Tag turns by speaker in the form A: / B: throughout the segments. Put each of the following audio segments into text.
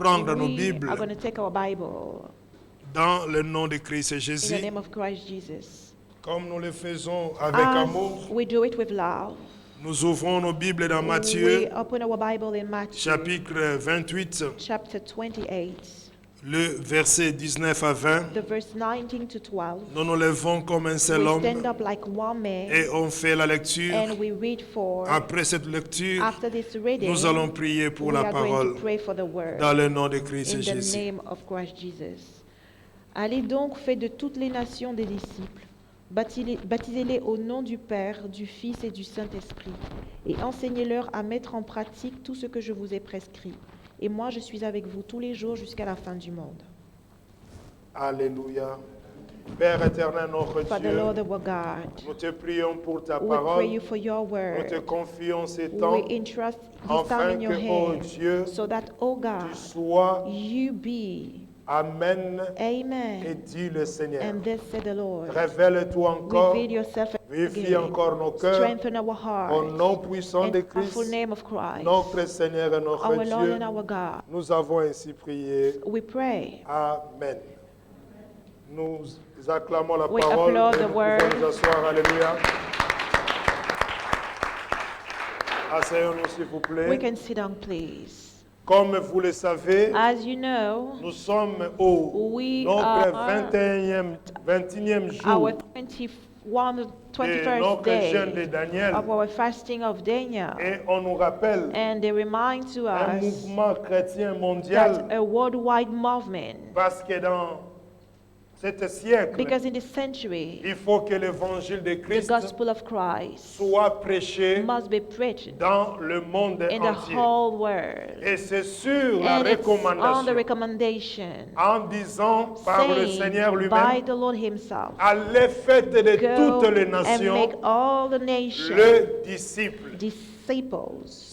A: prendre nos
B: we
A: Bibles
B: are going to take our Bible
A: dans le nom de Christ
B: in the
A: Jésus,
B: name of Christ Jesus.
A: comme nous le faisons avec
B: As
A: amour.
B: we do it with love,
A: Nous ouvrons nos Bibles dans
B: we
A: Matthieu,
B: open our Bible in Matthew
A: chapitre 28,
B: chapter 28,
A: le verset 19 à 20.
B: the verse 19 to 12.
A: Nous nous levons comme un seul
B: We
A: homme
B: stand up like one man
A: et on fait la lecture.
B: and we read for.
A: Après cette lecture,
B: After this reading,
A: nous allons prier pour
B: we
A: la
B: are going
A: parole
B: to pray for the word
A: dans le nom de Christ
B: in the
A: Jésus.
B: name of Christ Jesus. Allez donc, faites de toutes les nations des disciples. Baptisez-les au nom du Père, du Fils et du Saint-Esprit, et enseignez-leur à mettre en pratique tout ce que je vous ai prescrit. Et moi, je suis avec vous tous les jours jusqu'à la fin du monde.
A: Alléluia. Père éternel, notre
B: Father,
A: Dieu,
B: Lord, our God,
A: nous te prions pour ta
B: we pray
A: parole.
B: you for your
A: Nous te
B: word.
A: confions ces temps
B: We entrust this time
A: afin
B: in your
A: que, ô
B: hands,
A: Dieu,
B: so that, oh
A: tu
B: God,
A: sois
B: you be,
A: Amen et
B: amen,
A: dis le Seigneur.
B: and thus said the Lord.
A: Révèle-toi encore,
B: Reveal yourself
A: vivifie
B: again.
A: encore nos cœurs,
B: Strengthen our
A: au
B: hearts.
A: nom puissant
B: In
A: de
B: the powerful
A: Christ,
B: name of Christ,
A: notre Seigneur et notre
B: our Lord
A: Dieu.
B: and our God.
A: Nous avons ainsi prié.
B: We pray.
A: Amen. Nous acclamons la
B: We
A: parole
B: applaud
A: et
B: the
A: nous pouvons
B: word.
A: nous asseoir. Alléluia. Asseyons-nous s'il vous
B: We
A: plaît.
B: can sit down, please.
A: Comme vous le savez,
B: As you know,
A: nous sommes au
B: we
A: notre
B: are
A: 21e
B: our
A: jour
B: 21st
A: notre jeûne de
B: day
A: Daniel.
B: of our fasting of Daniel.
A: Et on nous rappelle
B: And they remind to
A: un
B: us
A: mouvement chrétien mondial
B: that a worldwide movement,
A: parce que dans ce siècle,
B: because in this century,
A: il faut que l'évangile de
B: the
A: Christ
B: gospel of Christ
A: soit prêché
B: must be preached
A: dans le monde
B: in the
A: entier.
B: whole world.
A: Et c'est sur la
B: And it's on the
A: recommandation,
B: recommendation
A: en disant par le
B: saying
A: Seigneur
B: by
A: lui-même,
B: the Lord himself,
A: allez faites de
B: go
A: toutes les
B: and
A: nations
B: make all the nations
A: le disciple.
B: disciples.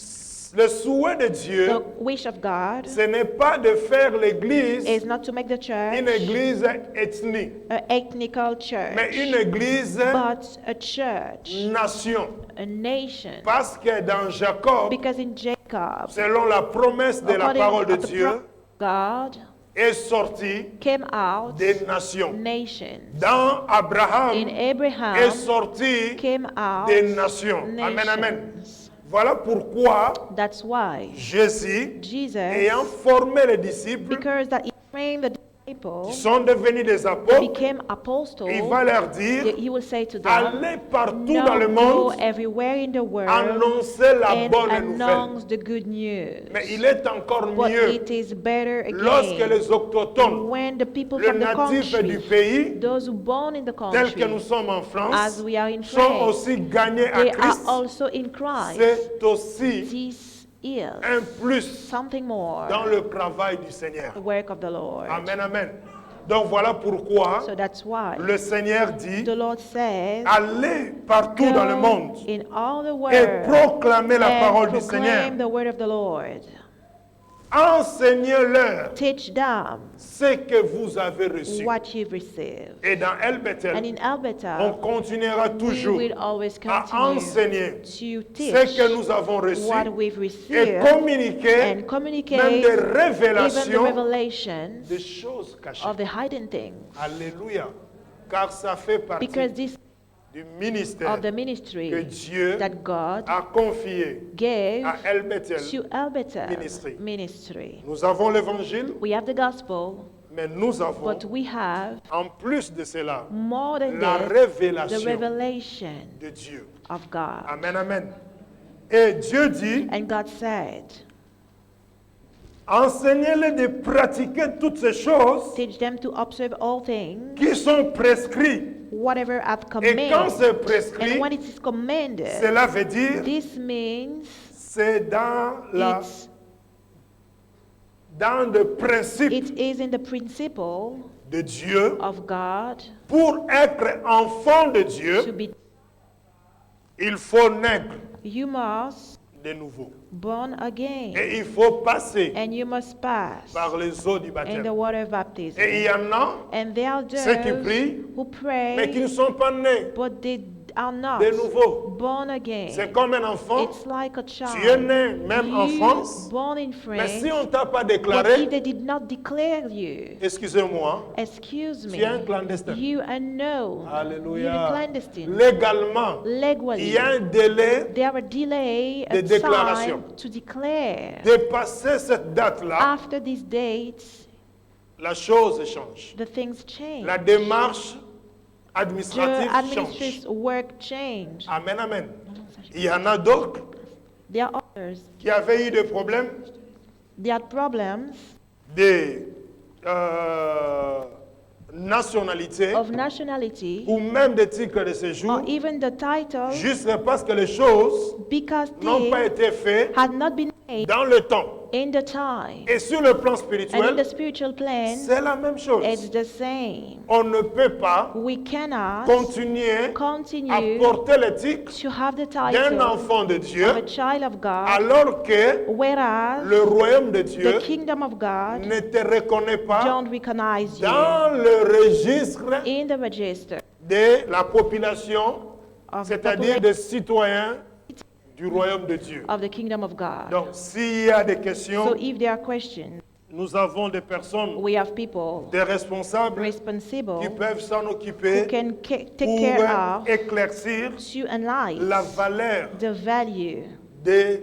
A: Le souhait de Dieu,
B: The wish of God
A: ce n'est pas de faire l'Église
B: is not to make the church
A: une Église ethnique,
B: an ethnical
A: mais une
B: church,
A: Église
B: but a church,
A: nation.
B: a nation.
A: Parce que dans Jacob,
B: Because in Jacob,
A: selon la promesse de la
B: according
A: parole de
B: to the
A: Dieu,
B: God
A: est sorti
B: came out
A: des nations.
B: nations.
A: Dans Abraham,
B: In
A: est
B: Abraham
A: sorti
B: came out
A: des nations. Amen, amen.
B: nations.
A: Voilà pourquoi
B: That's why
A: Jésus,
B: Jesus,
A: ayant formé les disciples,
B: because that he trained the
A: qui
B: disciples,
A: sont devenus des apôtres,
B: became apostles,
A: il va leur dire,
B: he will say to them,
A: allez partout
B: now
A: dans le
B: go
A: monde,
B: everywhere in the world
A: annoncer la
B: and
A: bonne nouvelle.
B: announce the good news.
A: Mais il est encore
B: But
A: mieux
B: it is better
A: lorsque
B: again
A: les autochtones,
B: when the people
A: les
B: from the
A: natifs du
B: country,
A: pays,
B: those who born in the
A: tels que nous
B: country,
A: sommes en France,
B: as we are in
A: sont
B: France,
A: aussi gagnés à
B: they are
A: Christ.
B: also in Christ.
A: C'est aussi
B: This is
A: un plus
B: something more,
A: dans le travail du Seigneur.
B: the work of the Lord.
A: Amen, amen. Donc voilà pourquoi
B: So that's why
A: le Seigneur dit,
B: the Lord says,
A: allez partout dans le
B: go
A: monde
B: in all the
A: et
B: world
A: proclamez la
B: and
A: parole du Seigneur.
B: proclaim the word of the Lord.
A: Enseignez-leur
B: Teach them
A: ce que vous avez reçu.
B: what you've received.
A: Et dans El
B: And
A: Bethel,
B: in
A: on
B: Alberta,
A: continuera
B: we
A: toujours
B: will always
A: à
B: continue
A: enseigner
B: to
A: ce
B: teach
A: que nous avons reçu
B: what we've
A: et
B: received
A: communiquer
B: and
A: même
B: communicate
A: des
B: even the
A: révélations
B: revelations
A: des choses cachées.
B: of the hidden things.
A: Alléluia. Car ça fait partie
B: Because this
A: du ministère
B: of the
A: que
B: ministry
A: Dieu
B: that God
A: a confié
B: gave
A: à El Bethel.
B: to Alberta
A: Ministry.
B: ministry.
A: Nous avons l'évangile,
B: We have the gospel,
A: mais nous avons,
B: but we have
A: en plus de cela,
B: more than
A: la
B: this, the
A: révélation
B: revelation
A: de Dieu.
B: of God.
A: Amen, amen. Et Dieu dit,
B: And God said,
A: enseignez-les de pratiquer toutes ces choses
B: teach them to observe all things,
A: qui sont prescrites.
B: whatever I've
A: Et quand c'est
B: commanded.
A: prescrit,
B: And when it is commanded,
A: cela veut dire
B: this means
A: c'est dans le principe
B: it is in the principle
A: de Dieu
B: of God
A: pour être enfant de
B: to
A: Dieu.
B: be,
A: Il faut naître
B: you must
A: de nouveau.
B: born again,
A: Et il faut passer
B: and you must pass
A: par les eaux du
B: in the
A: baptême.
B: water of baptism.
A: Et il y en a
B: And there are
A: ceux qui
B: those
A: prient,
B: who
A: mais qui ne
B: pray,
A: sont pas nés
B: but they are not
A: de nouveau.
B: born again.
A: C'est comme un enfant.
B: It's like a
A: Tu es
B: child.
A: né même en
B: You
A: France.
B: born in
A: Mais si
B: France,
A: on ne t'a pas
B: but if
A: déclaré,
B: they did not declare you,
A: excusez-moi,
B: excuse
A: tu es un
B: me,
A: clandestin.
B: you are known. You're a
A: Alléluia.
B: clandestine.
A: Légalement, il
B: Legally,
A: y a un délai.
B: there are a delay,
A: de
B: a
A: déclaration.
B: time to declare.
A: Dépasser cette date-là,
B: After these dates,
A: la chose change.
B: the things change.
A: La démarche
B: The
A: administrative change.
B: administrative work change.
A: Amen, amen. Il y en a d'autres
B: There are others.
A: qui avaient eu des problèmes,
B: There are problems
A: des nationalités
B: of nationality
A: ou même des titres de séjour,
B: or even the title
A: juste parce que les choses
B: because
A: n'ont pas
B: they
A: été faites
B: had not been made
A: dans le temps.
B: in the time.
A: Et sur le plan
B: And in
A: spirituel,
B: the spiritual plan,
A: c'est la même chose.
B: it's the same.
A: On ne peut pas
B: We cannot
A: continuer à
B: continue
A: porter l'éthique
B: to have the
A: d'un
B: title
A: enfant de Dieu
B: of a child of God,
A: alors que
B: whereas
A: le royaume de Dieu
B: the kingdom of God
A: ne te reconnaît pas
B: don't recognize you
A: dans le registre
B: in the register
A: de la population,
B: of the
A: c'est-à-dire
B: population
A: des citoyens du royaume de Dieu.
B: of the kingdom of God.
A: Donc, s'il y a des
B: So
A: questions,
B: if there are questions,
A: nous avons des personnes,
B: we have people
A: des responsables
B: responsible
A: qui peuvent s'en
B: who
A: occuper
B: can take
A: pour
B: care of
A: éclaircir
B: to analyze
A: la valeur
B: the value
A: de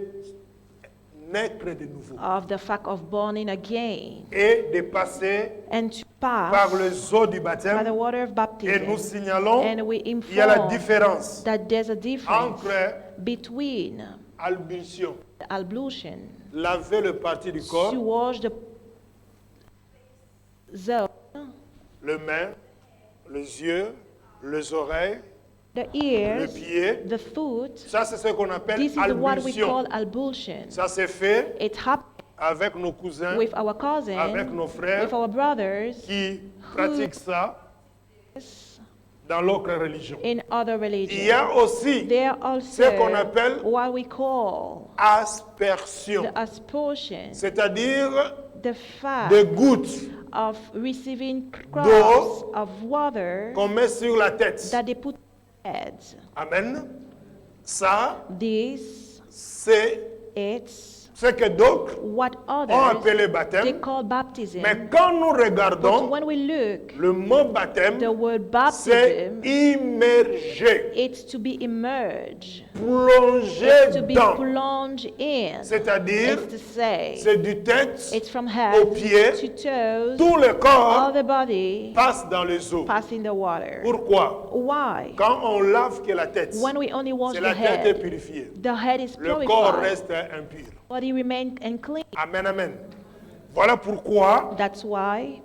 A: naître de nouveau
B: of the fact of born again
A: et de passer
B: and to
A: par
B: pass
A: les eaux du
B: by the
A: baptême.
B: water of
A: Et nous
B: baptism.
A: signalons
B: And we
A: qu'il y a la
B: inform
A: différence
B: that there's a difference
A: entre
B: between
A: ablution,
B: ablution
A: laver le parti du corps,
B: to wash the zone,
A: le main, les yeux, les oreilles,
B: the
A: le
B: ears,
A: pied.
B: the foot.
A: Ça, c'est ce qu'on appelle
B: This is what we
A: ablution.
B: call ablution.
A: Ça, c'est fait
B: It happens
A: avec nos cousins,
B: with our cousins,
A: avec nos frères
B: with our brothers
A: qui pratiquent ça dans l'autre religion.
B: in other
A: Il y
B: religions.
A: a aussi
B: There are also
A: ce qu'on appelle
B: what we call
A: aspersion,
B: the aspersion,
A: c'est-à-dire
B: the fact
A: des gouttes
B: of receiving drops of water
A: qu'on met sur la tête.
B: that they put on heads.
A: Amen. Ça,
B: This,
A: c'est
B: it's
A: ce que d'autres
B: what
A: ont
B: others
A: appelé
B: they
A: baptême.
B: call baptism.
A: Mais quand nous
B: But
A: regardons,
B: when we look,
A: le mot baptême,
B: the word
A: c'est
B: baptism,
A: immerger,
B: it's to be immersed,
A: plonger
B: it's to be
A: dans.
B: plunged in.
A: C'est-à-dire,
B: It's to say,
A: c'est du tête
B: it's from
A: aux
B: head
A: pieds,
B: to toes,
A: tout le
B: all
A: corps
B: the body
A: passe dans les eaux.
B: passing the water.
A: Pourquoi?
B: Why?
A: Quand on lave que la tête,
B: When we only wash
A: c'est
B: the
A: la tête est
B: head,
A: purifiée.
B: the head is
A: Le corps
B: purified,
A: reste impur.
B: body remains unclean.
A: Amen, amen. Voilà pourquoi,
B: That's why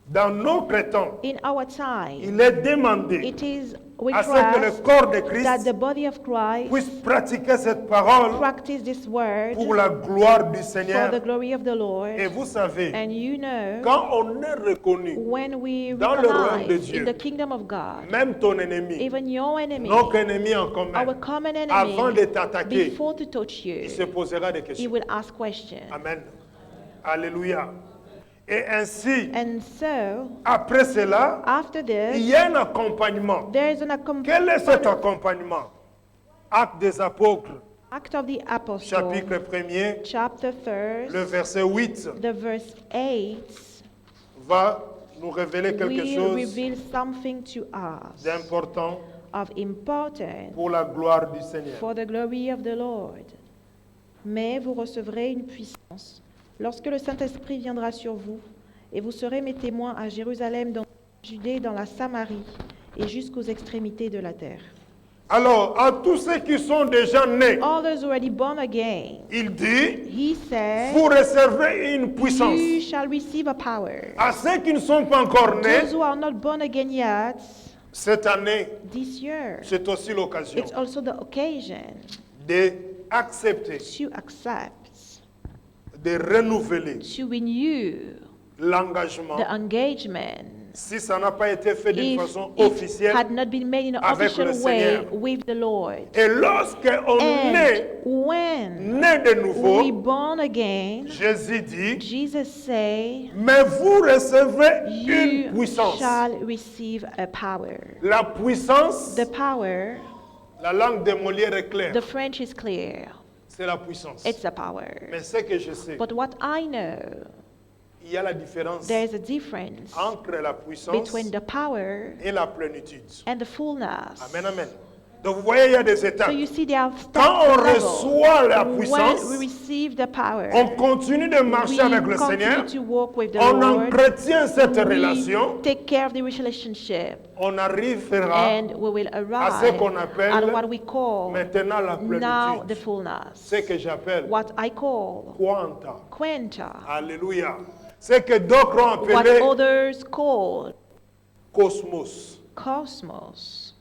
A: dans notre temps,
B: in our time,
A: il est demandé
B: it is
A: à ce que le
B: request
A: corps de
B: that
A: Christ
B: the body of Christ
A: puisse pratiquer cette parole
B: practice this word
A: pour la gloire du
B: for
A: Seigneur.
B: the glory of the
A: Et
B: Lord.
A: vous savez,
B: And you know,
A: quand on est reconnu,
B: when we
A: dans le royaume de
B: recognize
A: Dieu,
B: in the kingdom of God,
A: même ton ennemi,
B: even your enemy,
A: notre ennemi en commun,
B: our common
A: avant de
B: enemy,
A: t'attaquer,
B: before to touch you,
A: il se posera des
B: he
A: questions.
B: will ask questions.
A: Amen. Alléluia. Et ainsi,
B: And so,
A: après cela,
B: after
A: il
B: this,
A: y a un accompagnement.
B: there is an
A: Quel est cet
B: accompanying
A: accompagnement? Actes des apôtres,
B: act of the apostle,
A: chapitre 1er,
B: chapter 1,
A: le verset 8,
B: the verse 8,
A: va nous révéler quelque
B: will
A: chose
B: reveal something to us
A: d'important
B: of importance
A: pour la gloire du Seigneur.
B: for the glory of the Lord. Mais vous recevrez une puissance lorsque le Saint-Esprit viendra sur vous, et vous serez mes témoins à Jérusalem, dans la Judée, dans la Samarie et jusqu'aux extrémités de la terre.
A: Alors, à tous ceux qui sont déjà nés,
B: All those already born again,
A: il dit,
B: he said,
A: vous recevrez une puissance.
B: you shall receive a power.
A: À ceux qui ne sont pas encore nés,
B: Those who are not born again yet,
A: cette année,
B: this year,
A: c'est aussi l'occasion
B: it's also the occasion
A: d'accepter,
B: to accept,
A: de renouveler
B: to renew
A: l'engagement.
B: the engagement.
A: Si ça n'a pas été fait d'une
B: If
A: façon
B: it
A: officielle,
B: had not been made in an
A: avec
B: official
A: le
B: way
A: Seigneur.
B: with the Lord.
A: et lorsqu'on
B: And
A: est
B: when
A: né de
B: we
A: nouveau,
B: born again,
A: Jésus dit,
B: Jesus say,
A: mais vous recevrez une
B: you
A: puissance.
B: shall receive a power.
A: La puissance
B: The power
A: La langue de Molière est claire.
B: The French is clear.
A: C'est la puissance.
B: It's the power.
A: Mais ce que je sais,
B: But what I know,
A: il y a la différence
B: there's a difference
A: entre la puissance
B: between the power
A: et la plénitude.
B: and the fullness.
A: Amen, amen. Donc vous voyez, il y a des étapes.
B: So you see, there are steps
A: Quand on
B: level.
A: reçoit la
B: When
A: puissance,
B: we receive the power,
A: on continue de marcher
B: we
A: avec le
B: continue
A: Seigneur,
B: to walk with the
A: on
B: Lord.
A: entretient cette
B: We
A: relation,
B: take care of the relationship,
A: on arrivera
B: and we will
A: à ce
B: arrive
A: qu'on appelle
B: at what we call
A: maintenant la
B: now the
A: plénitude.
B: fullness.
A: Ce que j'appelle
B: What I call
A: quanta.
B: quanta.
A: Alléluia. Ce que d'autres ont
B: What
A: appelé
B: others call
A: cosmos.
B: cosmos.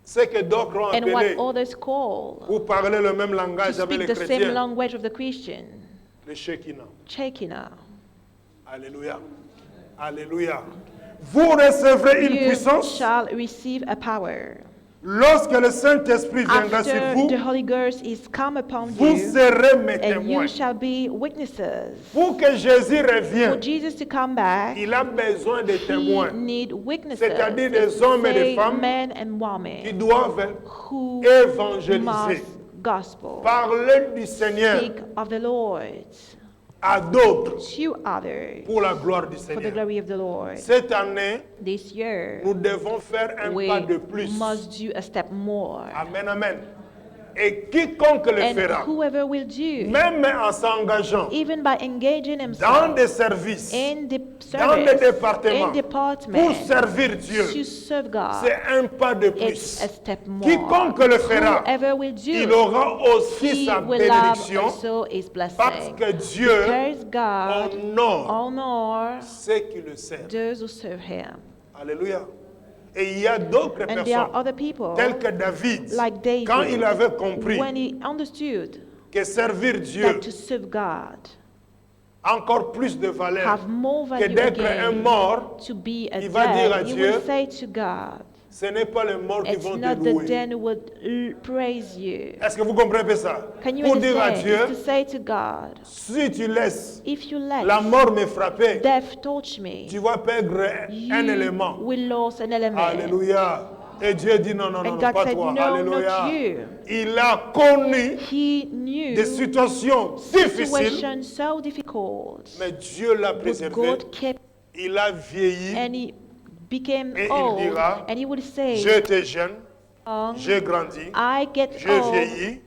A: Ce que d'autres ont
B: And what
A: appelé,
B: others call
A: vous parlez le même
B: to
A: langage avec
B: speak
A: les
B: the same
A: chrétiens,
B: language of the Christian,
A: le Shekinah.
B: Shekinah.
A: Alléluia. Alléluia. Vous recevrez une
B: You
A: puissance
B: shall receive a power.
A: lorsque le Saint-Esprit viendra sur
B: After
A: vous.
B: the Holy Ghost is come upon
A: Vous
B: you,
A: serez mes
B: and you
A: témoins.
B: shall be witnesses.
A: Pour que Jésus
B: For
A: revienne,
B: Jesus to come back,
A: il a besoin de
B: he
A: témoins
B: need witnesses,
A: C'est-à-dire des hommes et des
B: say
A: femmes
B: men and
A: qui
B: women,
A: doivent
B: who
A: évangéliser,
B: must gospel,
A: parler du Seigneur
B: speak of the Lord
A: à d'autres
B: to others
A: pour la gloire du
B: for the
A: Seigneur.
B: glory of the Lord.
A: Cette année,
B: This year,
A: nous devons faire un
B: we
A: pas de plus.
B: must do a step more.
A: Amen, amen. Et quiconque le
B: And
A: fera,
B: whoever will do,
A: même en s'engageant
B: even by engaging
A: dans
B: himself
A: des services,
B: in the
A: dans des
B: service,
A: départements,
B: in
A: pour
B: department,
A: servir Dieu,
B: to serve God,
A: c'est un pas de
B: it's
A: plus.
B: a step more.
A: Quiconque le fera,
B: Whoever will
A: il
B: do,
A: aura aussi
B: he
A: sa
B: will have
A: bénédiction
B: also his
A: parce
B: blessing.
A: que Dieu
B: Because God
A: honore
B: honor
A: ceux qui le servent.
B: those who serve Him.
A: Alléluia. Et il y a d'autres
B: And there
A: personnes,
B: are other people,
A: telles que David,
B: like David,
A: quand il avait compris
B: when he understood
A: que servir Dieu
B: that to serve God
A: a encore plus de valeur
B: have more
A: que
B: value
A: d'être un
B: again
A: mort,
B: to be a
A: il va dire à
B: dead, he
A: Dieu,
B: will say to God,
A: ce n'est pas les morts qui
B: it's
A: vont te
B: not the
A: louer.
B: dead who would praise you.
A: Est-ce que vous comprenez ça?
B: Can you
A: Pour dire à
B: understand?
A: Dieu,
B: It's to say to God,
A: si tu laisses
B: if you let
A: la mort me frapper,
B: death touch me,
A: tu vas perdre un élément.
B: you will lose an element.
A: Alléluia. Et Dieu dit non, non, non,
B: And
A: non,
B: God
A: pas
B: said,
A: toi.
B: no,
A: Alléluia.
B: not you.
A: Il a connu
B: He knew
A: des situations difficiles,
B: situation so difficult,
A: mais Dieu l'a
B: but
A: préservé.
B: God kept,
A: Il a vieilli.
B: and he became
A: Et il
B: old,
A: dira,
B: and he would say,
A: J'étais jeune,
B: um,
A: j'ai grandi,
B: I get
A: j'ai
B: old
A: vieilli,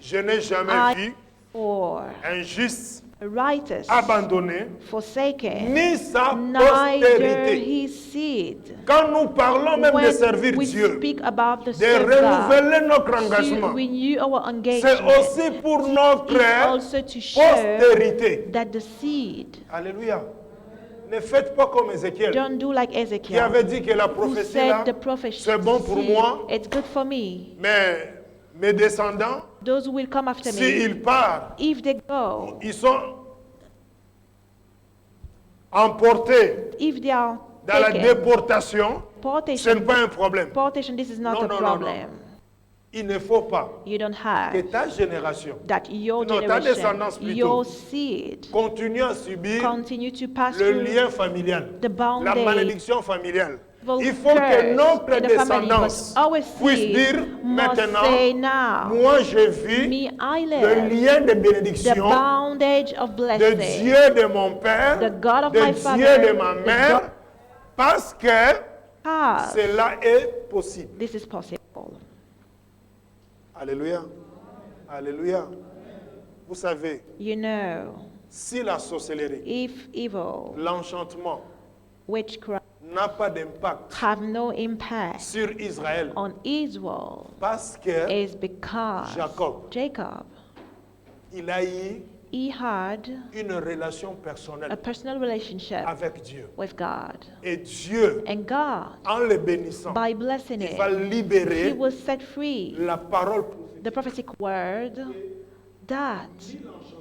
A: je n'ai jamais
B: I-
A: vu
B: or
A: un juste
B: righteous,
A: abandonné,
B: forsaken,
A: ni sa
B: neither
A: postérité.
B: his seed.
A: Quand nous parlons même de
B: When
A: servir
B: we
A: Dieu,
B: speak about the
A: de
B: serve God,
A: renouveler notre
B: to
A: engagement,
B: renew our
A: c'est
B: engagement,
A: aussi pour notre
B: is also to show
A: postérité.
B: that the seed,
A: Alléluia. Ne faites pas comme Ézéchiel,
B: don't do like
A: qui
B: Ezekiel,
A: avait dit que la
B: who
A: prophétie
B: said
A: là,
B: the prophecy,
A: c'est bon pour moi,
B: it's good for me.
A: mais mes descendants,
B: Those who will come after me,
A: s'ils partent,
B: if they go,
A: ils sont emportés
B: if they are
A: dans la
B: taken,
A: déportation, ce n'est
B: portation,
A: pas un problème.
B: portation, this is not
A: Non,
B: a
A: non, non,
B: problem.
A: Il ne faut pas
B: You don't
A: que
B: have
A: ta génération
B: that your
A: Non, ta
B: generation,
A: descendance plutôt.
B: your seed,
A: continue à subir
B: continue to pass
A: le
B: through
A: lien familial,
B: the
A: la
B: bondage,
A: malédiction familiale.
B: evil
A: Il faut que
B: curse
A: notre
B: in the family,
A: descendance
B: but our
A: puisse
B: seed
A: dire
B: must say
A: maintenant,
B: now,
A: moi je vis
B: me I
A: le
B: live
A: lien de
B: the
A: bénédiction
B: bondage of
A: de
B: blessing,
A: Dieu de mon père,
B: the God of
A: de
B: my
A: Dieu
B: father,
A: de ma
B: the
A: mère,
B: God-
A: parce que
B: because
A: cela est possible.
B: this is possible.
A: Alléluia. Alléluia. Vous savez,
B: You know,
A: si la sorcellerie,
B: if evil,
A: l'enchantement
B: witchcraft
A: n'a pas d'impact
B: have no impact
A: sur Israël,
B: on Israel,
A: parce que
B: is because Jacob,
A: il a eu
B: he had
A: une relation
B: a
A: personnelle
B: personal relationship
A: avec Dieu.
B: with God.
A: Et Dieu,
B: And God,
A: en le bénissant,
B: by blessing
A: il va
B: him, he
A: libérer
B: will set free
A: la parole.
B: the prophetic word that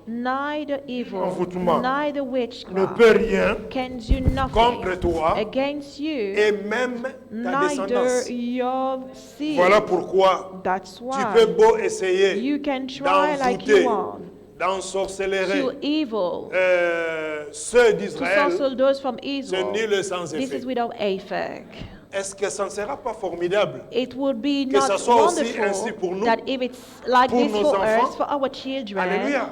B: neither evil,
A: Envoûtement
B: neither
A: Ne
B: witchcraft
A: peut rien
B: can do nothing
A: contre toi
B: against you,
A: et même ta
B: neither
A: descendance.
B: your seed.
A: Voilà pourquoi
B: That's
A: tu
B: why
A: peux beau essayer
B: you can try like
A: d'envoûter,
B: you want
A: d'ensorcellerer
B: to evil,
A: ceux
B: to
A: d'Israël.
B: sorcel those from
A: C'est
B: Israel.
A: nul et sans
B: This is
A: effet.
B: without effect.
A: Est-ce que ça ne sera pas formidable
B: It would be
A: que ça
B: not
A: soit aussi ainsi
B: wonderful
A: pour nous,
B: that if it's like
A: pour
B: this
A: nos
B: for
A: enfants?
B: us, for our children,
A: Alléluia.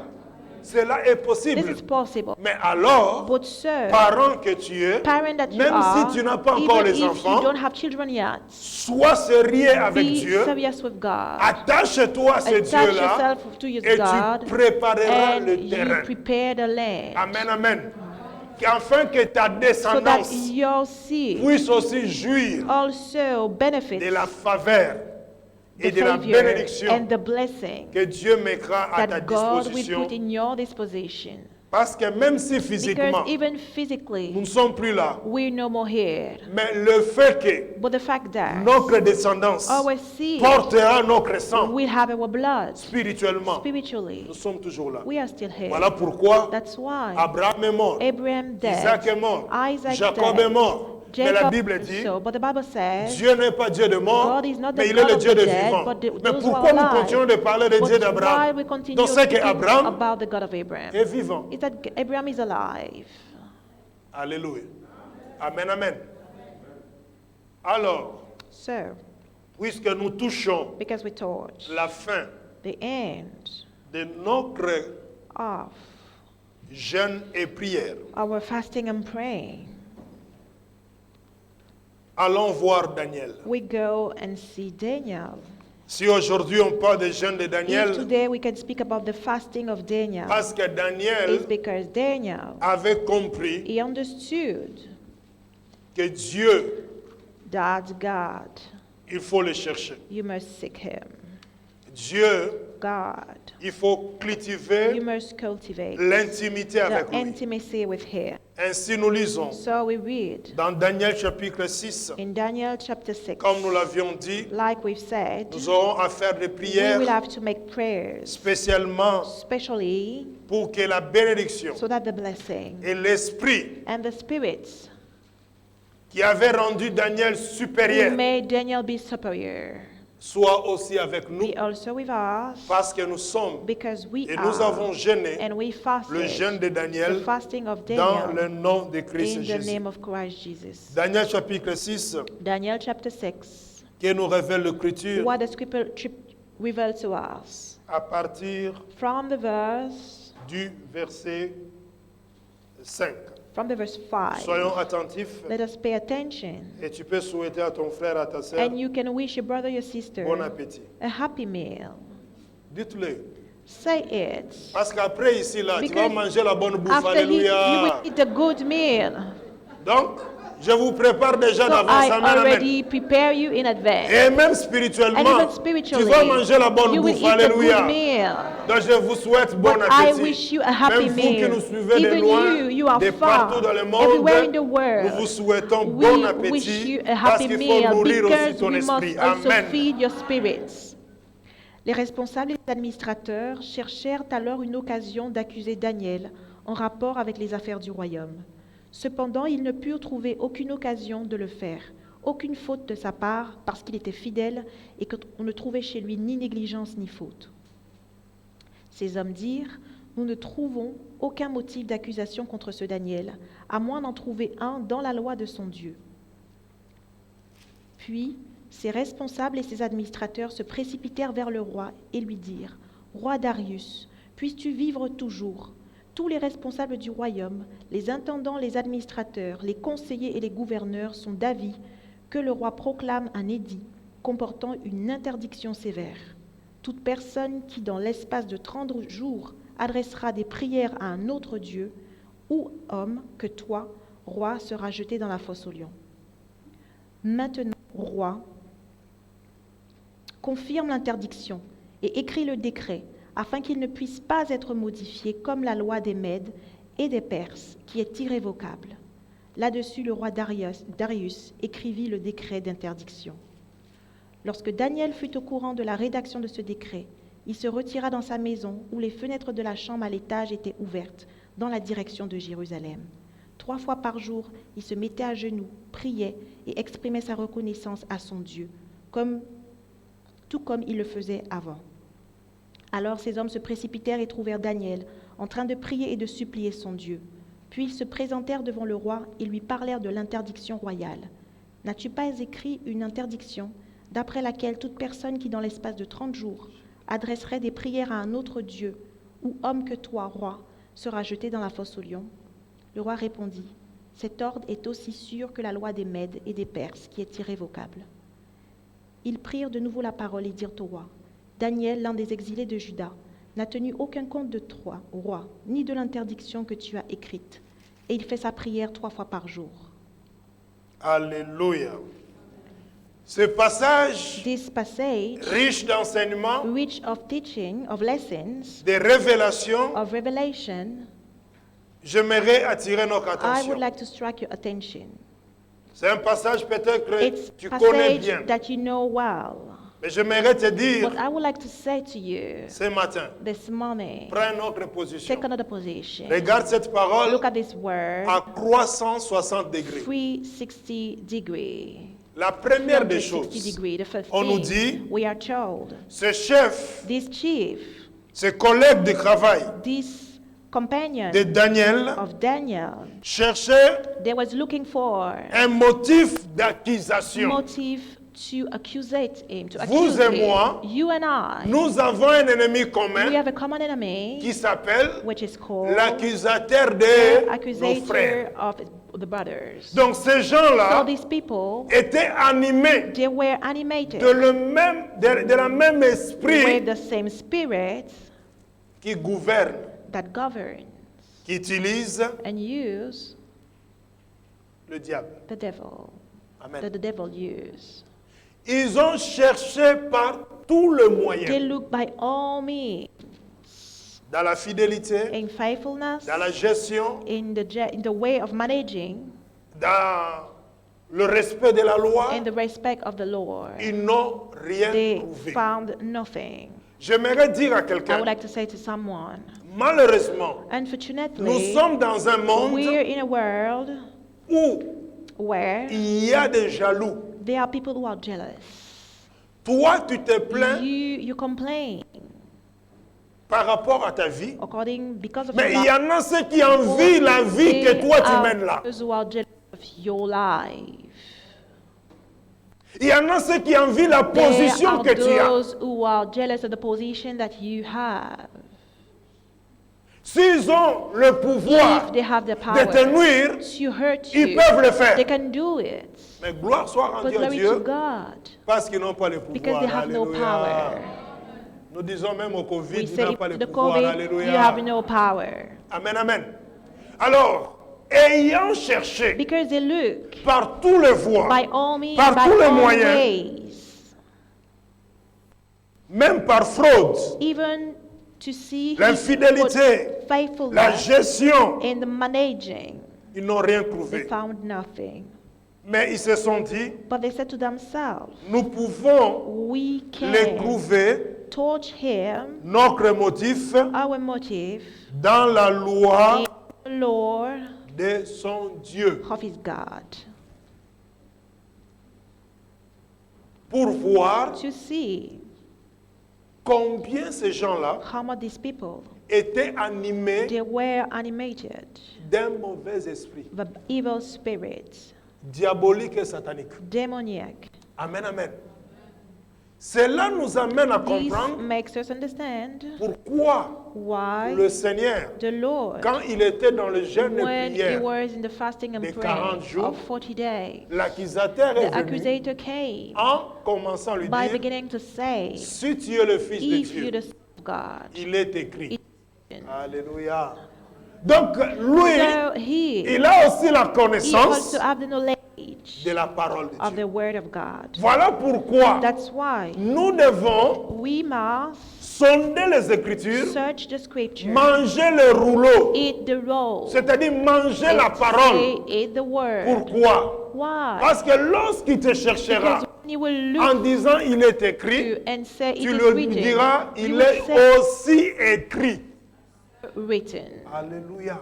A: Cela est
B: this
A: possible.
B: is possible.
A: Mais alors,
B: But sir,
A: parent que tu es,
B: parent that you
A: même
B: are,
A: si tu n'as pas encore
B: even
A: les
B: if you
A: enfants,
B: don't have children yet,
A: sois sérieux avec
B: be
A: Dieu,
B: serious with God.
A: attache-toi à ce
B: Attach
A: Dieu-là
B: yourself to your
A: et
B: God,
A: tu prépareras
B: and
A: le
B: you
A: terrain.
B: prepare the land,
A: Amen, amen. Afin que ta
B: so that
A: descendance
B: your seed
A: puisse aussi jouir
B: also benefits
A: de la faveur et
B: the
A: de la
B: favor
A: bénédiction
B: and the blessing
A: que Dieu mettra à ta
B: that God will
A: disposition.
B: put in your disposition.
A: Parce que même si
B: Because
A: physiquement,
B: even
A: nous
B: physically,
A: ne sommes plus là,
B: we're no more here.
A: mais le fait que
B: But the fact that
A: notre descendance
B: our seed
A: portera notre sang
B: will have our blood
A: spirituellement,
B: spiritually,
A: nous sommes toujours là.
B: we are still here.
A: Voilà pourquoi
B: That's why
A: Abraham est mort,
B: Abraham
A: Isaac
B: dead,
A: est mort,
B: Isaac
A: Jacob
B: dead,
A: est mort. Mais la
B: Jacob
A: Bible dit,
B: so, but the Bible says
A: Dieu n'est pas Dieu de mort,
B: God is not the
A: mais il est
B: God
A: le
B: of
A: Dieu
B: the
A: de
B: dead,
A: vivant.
B: but
A: Mais
B: those who are
A: pourquoi nous
B: alive.
A: continuons de parler de Dieu
B: But why
A: d'Abraham?
B: we continue
A: Donc c'est que
B: speaking
A: Abraham
B: about the God of Abraham
A: est vivant.
B: is that Abraham is alive.
A: Alléluia. Amen, amen. Alors,
B: So,
A: puisque nous touchons
B: because we taught
A: la fin
B: the end
A: de notre
B: of
A: jeûne et prière,
B: our fasting and praying,
A: allons voir Daniel.
B: we go and see Daniel.
A: Si aujourd'hui on parle de jeûne de
B: If
A: Daniel,
B: today we can speak about the fasting of Daniel,
A: parce que
B: it's
A: Daniel
B: because Daniel,
A: avait compris
B: he understood
A: que Dieu,
B: that God,
A: il faut le chercher.
B: you must seek him.
A: Dieu,
B: God,
A: il faut
B: you
A: cultiver
B: must cultivate
A: l'intimité avec
B: the
A: lui.
B: intimacy with him.
A: Ainsi nous lisons
B: So we read
A: dans Daniel chapitre 6,
B: in Daniel chapter 6,
A: comme nous l'avions dit,
B: like we've said,
A: nous aurons à faire des
B: we will
A: prières
B: have to make prayers,
A: spécialement
B: especially
A: pour que la bénédiction
B: so that the blessing
A: et l'esprit
B: and the spirits
A: qui avait rendu Daniel
B: who
A: supérieur
B: made Daniel be superior
A: soient aussi avec nous,
B: be also with us,
A: parce que nous sommes
B: because we
A: et nous
B: are
A: avons jeûné
B: and we
A: le jeûne
B: fasted
A: de
B: the
A: Daniel
B: fasting of
A: dans le
B: Daniel
A: nom de Christ
B: in the
A: Jésus.
B: name of Christ Jesus.
A: Daniel chapitre 6,
B: Daniel chapter 6,
A: qui nous révèle l'Écriture
B: what the scripture reveals to us
A: à partir
B: from the verse
A: du verset 5.
B: from the verse 5.
A: Soyons attentifs
B: Let us pay attention,
A: et tu peux souhaiter à ton frère, à ta sœur,
B: and you can wish your brother, your sister
A: bon appétit.
B: a happy meal.
A: Dites-le.
B: Say it.
A: Parce qu'après ici, là, tu vas
B: Because
A: manger la bonne bouffe.
B: After you will
A: Alléluia.
B: eat a good meal.
A: Donc, je vous prépare déjà
B: So
A: d'avance.
B: I
A: Amen, amen.
B: already prepare you in advance.
A: Et même
B: And
A: spirituellement,
B: even
A: tu
B: spiritually,
A: vas manger la bonne
B: you will
A: bouffe.
B: eat a
A: Alléluia.
B: good meal.
A: Donc, je vous souhaite bon
B: But I
A: appétit.
B: wish you a happy
A: Même vous qui
B: meal.
A: nous suivez de
B: Even
A: loin,
B: you are
A: de
B: far,
A: partout dans le
B: everywhere in the
A: monde,
B: world.
A: nous vous souhaitons
B: We
A: bon
B: wish
A: appétit
B: you a
A: parce
B: happy
A: qu'il faut
B: meal
A: nourrir aussi
B: because
A: ton
B: we
A: esprit.
B: must also
A: Amen.
B: feed your spirits. Les responsables et les administrateurs cherchèrent alors une occasion d'accuser Daniel en rapport avec les affaires du royaume. Cependant, ils ne purent trouver aucune occasion de le faire, aucune faute de sa part, parce qu'il était fidèle et qu'on ne trouvait chez lui ni négligence ni faute. Ces hommes dirent, « Nous ne trouvons aucun motif d'accusation contre ce Daniel, à moins d'en trouver un dans la loi de son Dieu. » Puis, ses responsables et ses administrateurs se précipitèrent vers le roi et lui dirent, « Roi Darius, puisses-tu vivre toujours ? Tous les responsables du royaume, les intendants, les administrateurs, les conseillers et les gouverneurs sont d'avis que le roi proclame un édit comportant une interdiction sévère. Toute personne qui, dans l'espace de 30 jours, adressera des prières à un autre Dieu ou homme que toi, roi, sera jeté dans la fosse aux lions. Maintenant, roi, confirme l'interdiction et écrit le décret afin qu'il ne puisse pas être modifié comme la loi des Mèdes et des Perses, qui est irrévocable. Là-dessus, le roi Darius écrivit le décret d'interdiction. Lorsque Daniel fut au courant de la rédaction de ce décret, il se retira dans sa maison où les fenêtres de la chambre à l'étage étaient ouvertes dans la direction de Jérusalem. 3 fois par jour, il se mettait à genoux, priait et exprimait sa reconnaissance à son Dieu, tout comme il le faisait avant. Alors ces hommes se précipitèrent et trouvèrent Daniel en train de prier et de supplier son Dieu. Puis ils se présentèrent devant le roi et lui parlèrent de l'interdiction royale. N'as-tu pas écrit une interdiction d'après laquelle toute personne qui, dans l'espace de 30 jours, adresserait des prières à un autre Dieu, ou homme que toi, roi, sera jeté dans la fosse aux lions? Le roi répondit, cet ordre est aussi sûr que la loi des Mèdes et des Perses, qui est irrévocable. Ils prirent de nouveau la parole et dirent au roi, Daniel, l'un des exilés de Juda, n'a tenu aucun compte de toi, roi, ni de l'interdiction que tu as écrite, et il fait sa prière 3 fois par jour.
A: Alléluia. Ce passage
B: This passage,
A: riche d'enseignements,
B: rich of teaching, of lessons,
A: de révélations,
B: of revelation,
A: j'aimerais attirer notre
B: I
A: attention.
B: would like to strike your attention.
A: C'est un passage peut-être que
B: It's
A: tu
B: a
A: connais
B: passage
A: bien.
B: that you know well.
A: Mais j'aimerais te dire
B: But I would like to say to you
A: ce matin,
B: this morning,
A: prends notre position.
B: take another position.
A: Regarde cette parole
B: Look at this word,
A: à 360 degrés.
B: 360 degree.
A: La première des
B: 360
A: choses,
B: degree. The first
A: on nous
B: thing,
A: dit,
B: we are told,
A: ce chef,
B: this chief,
A: ce collègue de travail
B: this companion
A: de Daniel
B: of Daniel,
A: cherchait
B: they was looking for
A: un motif d'accusation.
B: motive to accuse him, to
A: Vous
B: accuse
A: et moi,
B: him. You and I,
A: Nous avons un ennemi
B: we
A: commun
B: have a common enemy,
A: qui s'appelle
B: which is called
A: l'accusateur
B: the
A: de nos
B: accusator
A: frères.
B: of the brothers.
A: Donc ces
B: So
A: gens-là
B: these people,
A: étaient animés
B: they were animated
A: de la même esprit
B: with the same spirit
A: qui gouverne,
B: that governs
A: qui utilise
B: and use
A: le diable.
B: the devil,
A: Amen.
B: that the devil use.
A: Ils ont cherché par tous les
B: They
A: moyens,
B: look by all means
A: dans la fidélité,
B: in faithfulness,
A: dans la gestion,
B: in the way of managing,
A: dans le respect de la loi.
B: in the respect of the Lord.
A: Ils n'ont rien
B: They
A: trouvé.
B: found nothing.
A: J'aimerais dire à
B: I
A: quelqu'un,
B: would like to say to someone,
A: malheureusement, nous
B: unfortunately,
A: sommes dans un monde
B: we're in a world
A: où
B: where
A: il y a des jaloux.
B: there are people who are jealous.
A: Toi, tu te plains
B: You complain
A: par rapport à ta vie,
B: because of
A: mais
B: your
A: il y en a ceux qui envient la vie que toi tu mènes là.
B: those who are jealous of your life.
A: Il y en a ceux qui envient la
B: There
A: position
B: are
A: que tu as.
B: those who are jealous of the position that you have.
A: S'ils ont le pouvoir
B: If they have the
A: de
B: power
A: te nuire,
B: to hurt
A: ils
B: you,
A: peuvent le faire.
B: they can do it.
A: Mais gloire soit
B: But
A: rendue à
B: glory to
A: Dieu
B: God,
A: parce qu'ils n'ont pas le
B: because
A: pouvoir.
B: they have no
A: Alléluia.
B: power.
A: Nous disons même au Covid,
B: We
A: il
B: say
A: n'a pas le
B: the
A: pouvoir.
B: COVID,
A: Alléluia.
B: you have no power.
A: Amen, amen. Alors, ayant cherché
B: Because they look
A: par tous les voies,
B: by all means,
A: par
B: by
A: tous les
B: all
A: moyens,
B: ways,
A: même par fraude,
B: even to see his
A: l'infidélité, la
B: faithfulness
A: gestion,
B: in the managing,
A: ils n'ont rien
B: they
A: trouvé.
B: found nothing.
A: Mais ils se sont dit,
B: But they said to themselves,
A: nous pouvons
B: we
A: les
B: can
A: trouver,
B: torch him,
A: notre motif,
B: our motive,
A: dans la loi
B: in the Lord
A: de son Dieu,
B: of his God,
A: pour voir
B: to see
A: combien ces gens-là
B: how much these people,
A: étaient animés
B: they were animated,
A: d'un mauvais esprit,
B: the evil spirits,
A: diabolique et satanique.
B: demoniac.
A: Amen, amen. Cela nous amène à
B: This
A: comprendre
B: makes us understand
A: pourquoi
B: why
A: le Seigneur,
B: the Lord,
A: quand il était dans le jeûne et
B: when he
A: prière,
B: was in the fasting and
A: des
B: prayer
A: 40 jours,
B: of 40 days,
A: l'accusateur
B: the
A: est venu
B: accusator came
A: en commençant à lui
B: by
A: dire,
B: beginning to say,
A: si tu es le Fils de
B: if you're
A: Dieu,
B: the Son of God.
A: il est écrit.
B: It-
A: Alléluia. Donc lui,
B: So he
A: il a aussi la
B: also
A: connaissance
B: have the knowledge
A: de la parole de
B: of
A: Dieu.
B: the word of God.
A: Voilà pourquoi
B: That's why
A: nous devons
B: we must
A: sonder les Écritures,
B: search the scripture,
A: manger le rouleau,
B: eat the roll,
A: c'est-à-dire manger la parole.
B: eat the word.
A: Pourquoi?
B: Why?
A: Parce que lorsqu'il te cherchera
B: Because when you will
A: en
B: look
A: disant il est écrit,
B: to and say it
A: tu
B: is
A: lui
B: written,
A: diras
B: you
A: il
B: will
A: est
B: say
A: aussi écrit.
B: written.
A: Alléluia.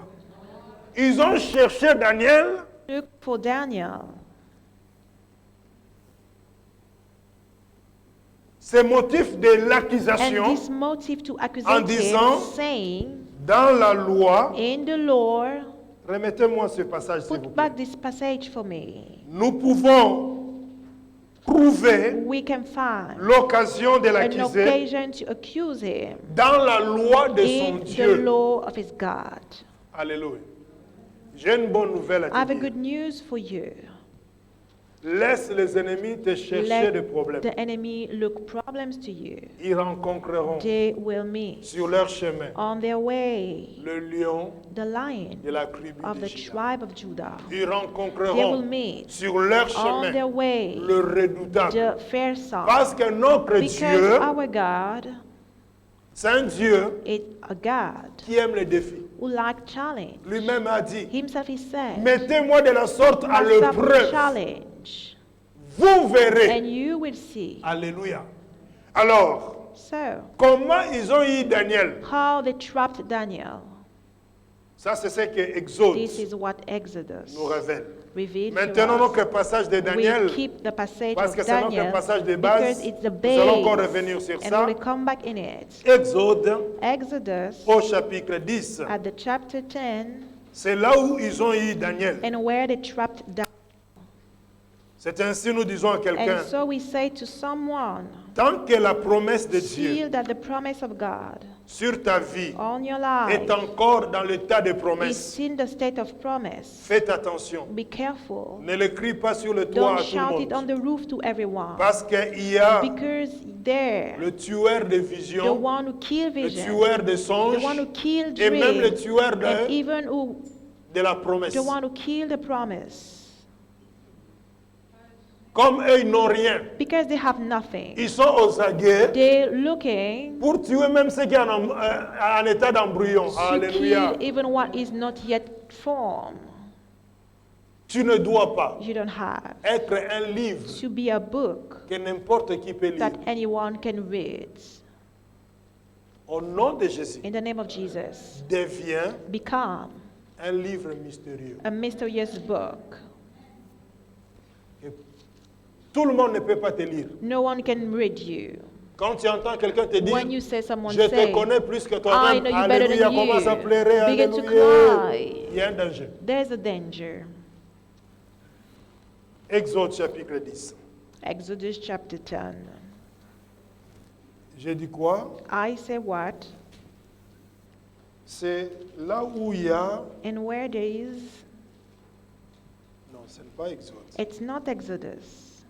A: Ils ont cherché Daniel
B: Look for Daniel.
A: ces motifs de
B: And
A: l'accusation
B: this motive to accuse
A: en
B: him,
A: disant,
B: saying,
A: dans la loi,
B: in the Lord,
A: Remettez-moi ce passage, s'il vous
B: Put
A: plaît.
B: back this passage for me.
A: Nous pouvons trouver
B: We can find
A: l'occasion de
B: an
A: l'accuser
B: occasion to accuse him
A: dans la loi de son
B: in the
A: Dieu.
B: law of his God.
A: Alléluia. J'ai une bonne nouvelle à
B: I have
A: te
B: a
A: dire.
B: good news for you.
A: Laisse les ennemis te chercher
B: Let
A: des problèmes.
B: the enemy look problems to you.
A: Ils rencontreront
B: They will meet
A: sur leur chemin
B: on their way
A: le lion
B: the lion
A: de la tribu
B: of
A: de
B: the
A: Juda.
B: tribe of Judah.
A: Ils
B: They will
A: rencontreront
B: meet
A: sur leur
B: on their
A: chemin
B: way
A: le redoutable.
B: the fair son.
A: Parce que notre
B: Because
A: Dieu,
B: our God
A: c'est un Dieu
B: is a God
A: qui aime les défis.
B: who like challenge.
A: Lui-même a dit,
B: Himself he said,
A: mettez-moi de la sorte à
B: myself will
A: l'épreuve.
B: challenge,
A: Vous verrez.
B: and you will see.
A: Alléluia. Alors,
B: So,
A: comment ils ont eu Daniel?
B: how they trapped Daniel.
A: Ça, c'est ce que Exode
B: This is what Exodus
A: nous révèle.
B: revealed
A: Maintenant,
B: to us.
A: notre passage de
B: We
A: Daniel,
B: keep the passage
A: parce que
B: of
A: c'est notre
B: Daniel
A: passage de
B: because
A: base,
B: it's the
A: nous allons encore
B: base,
A: revenir sur
B: and
A: ça.
B: we'll come back in it.
A: Exode
B: Exodus
A: au chapitre 10.
B: at the chapter 10,
A: C'est là où ils ont eu Daniel.
B: and where they trapped Daniel.
A: C'est ainsi nous disons à quelqu'un,
B: And so we say to someone,
A: tant que la promesse de Dieu
B: feel that the promise of God
A: sur ta vie
B: on your
A: est
B: life
A: encore dans l'état de
B: is
A: promesse,
B: in the state of promise.
A: faites attention.
B: Be careful.
A: Ne le crie pas sur le toit
B: Don't
A: à tout
B: shout
A: le
B: it on
A: monde.
B: the roof to everyone.
A: Parce qu'il y a
B: Because there,
A: le tueur de
B: the
A: visions,
B: one who killed
A: le
B: vision,
A: tueur de songes
B: the one who killed
A: et même le
B: dreams,
A: tueur
B: and even who,
A: de la promesse.
B: the one who killed the promise.
A: Comme eux, ils n'ont rien.
B: Because they have nothing.
A: Ils sont aux aguets
B: They're looking
A: pour tuer même ceux qui sont en état d'embryon.
B: to
A: Alléluia.
B: kill even what is not yet formed.
A: Tu ne dois pas
B: You don't have
A: être un livre
B: to be a book
A: que n'importe qui peut lire.
B: that anyone can read.
A: Au nom de Jésus,
B: In the name of Jesus,
A: deviens
B: become
A: un livre mystérieux.
B: a mysterious book.
A: Que tout le monde ne peut pas te lire.
B: No one can read you.
A: Quand tu entends quelqu'un te dire,
B: When you say someone
A: je te
B: say,
A: connais plus que
B: I
A: toi-même,
B: know you better
A: alléluia,
B: than
A: commence à
B: you,
A: pleurer,
B: begin to
A: alléluia.
B: cry.
A: Il y a un danger.
B: There's a danger.
A: Exode chapitre 10.
B: Exodus chapter 10.
A: J'ai dit quoi?
B: I say what?
A: C'est là où il y a...
B: And where there is,
A: Non, ce n'est pas Exode.
B: it's not Exodus.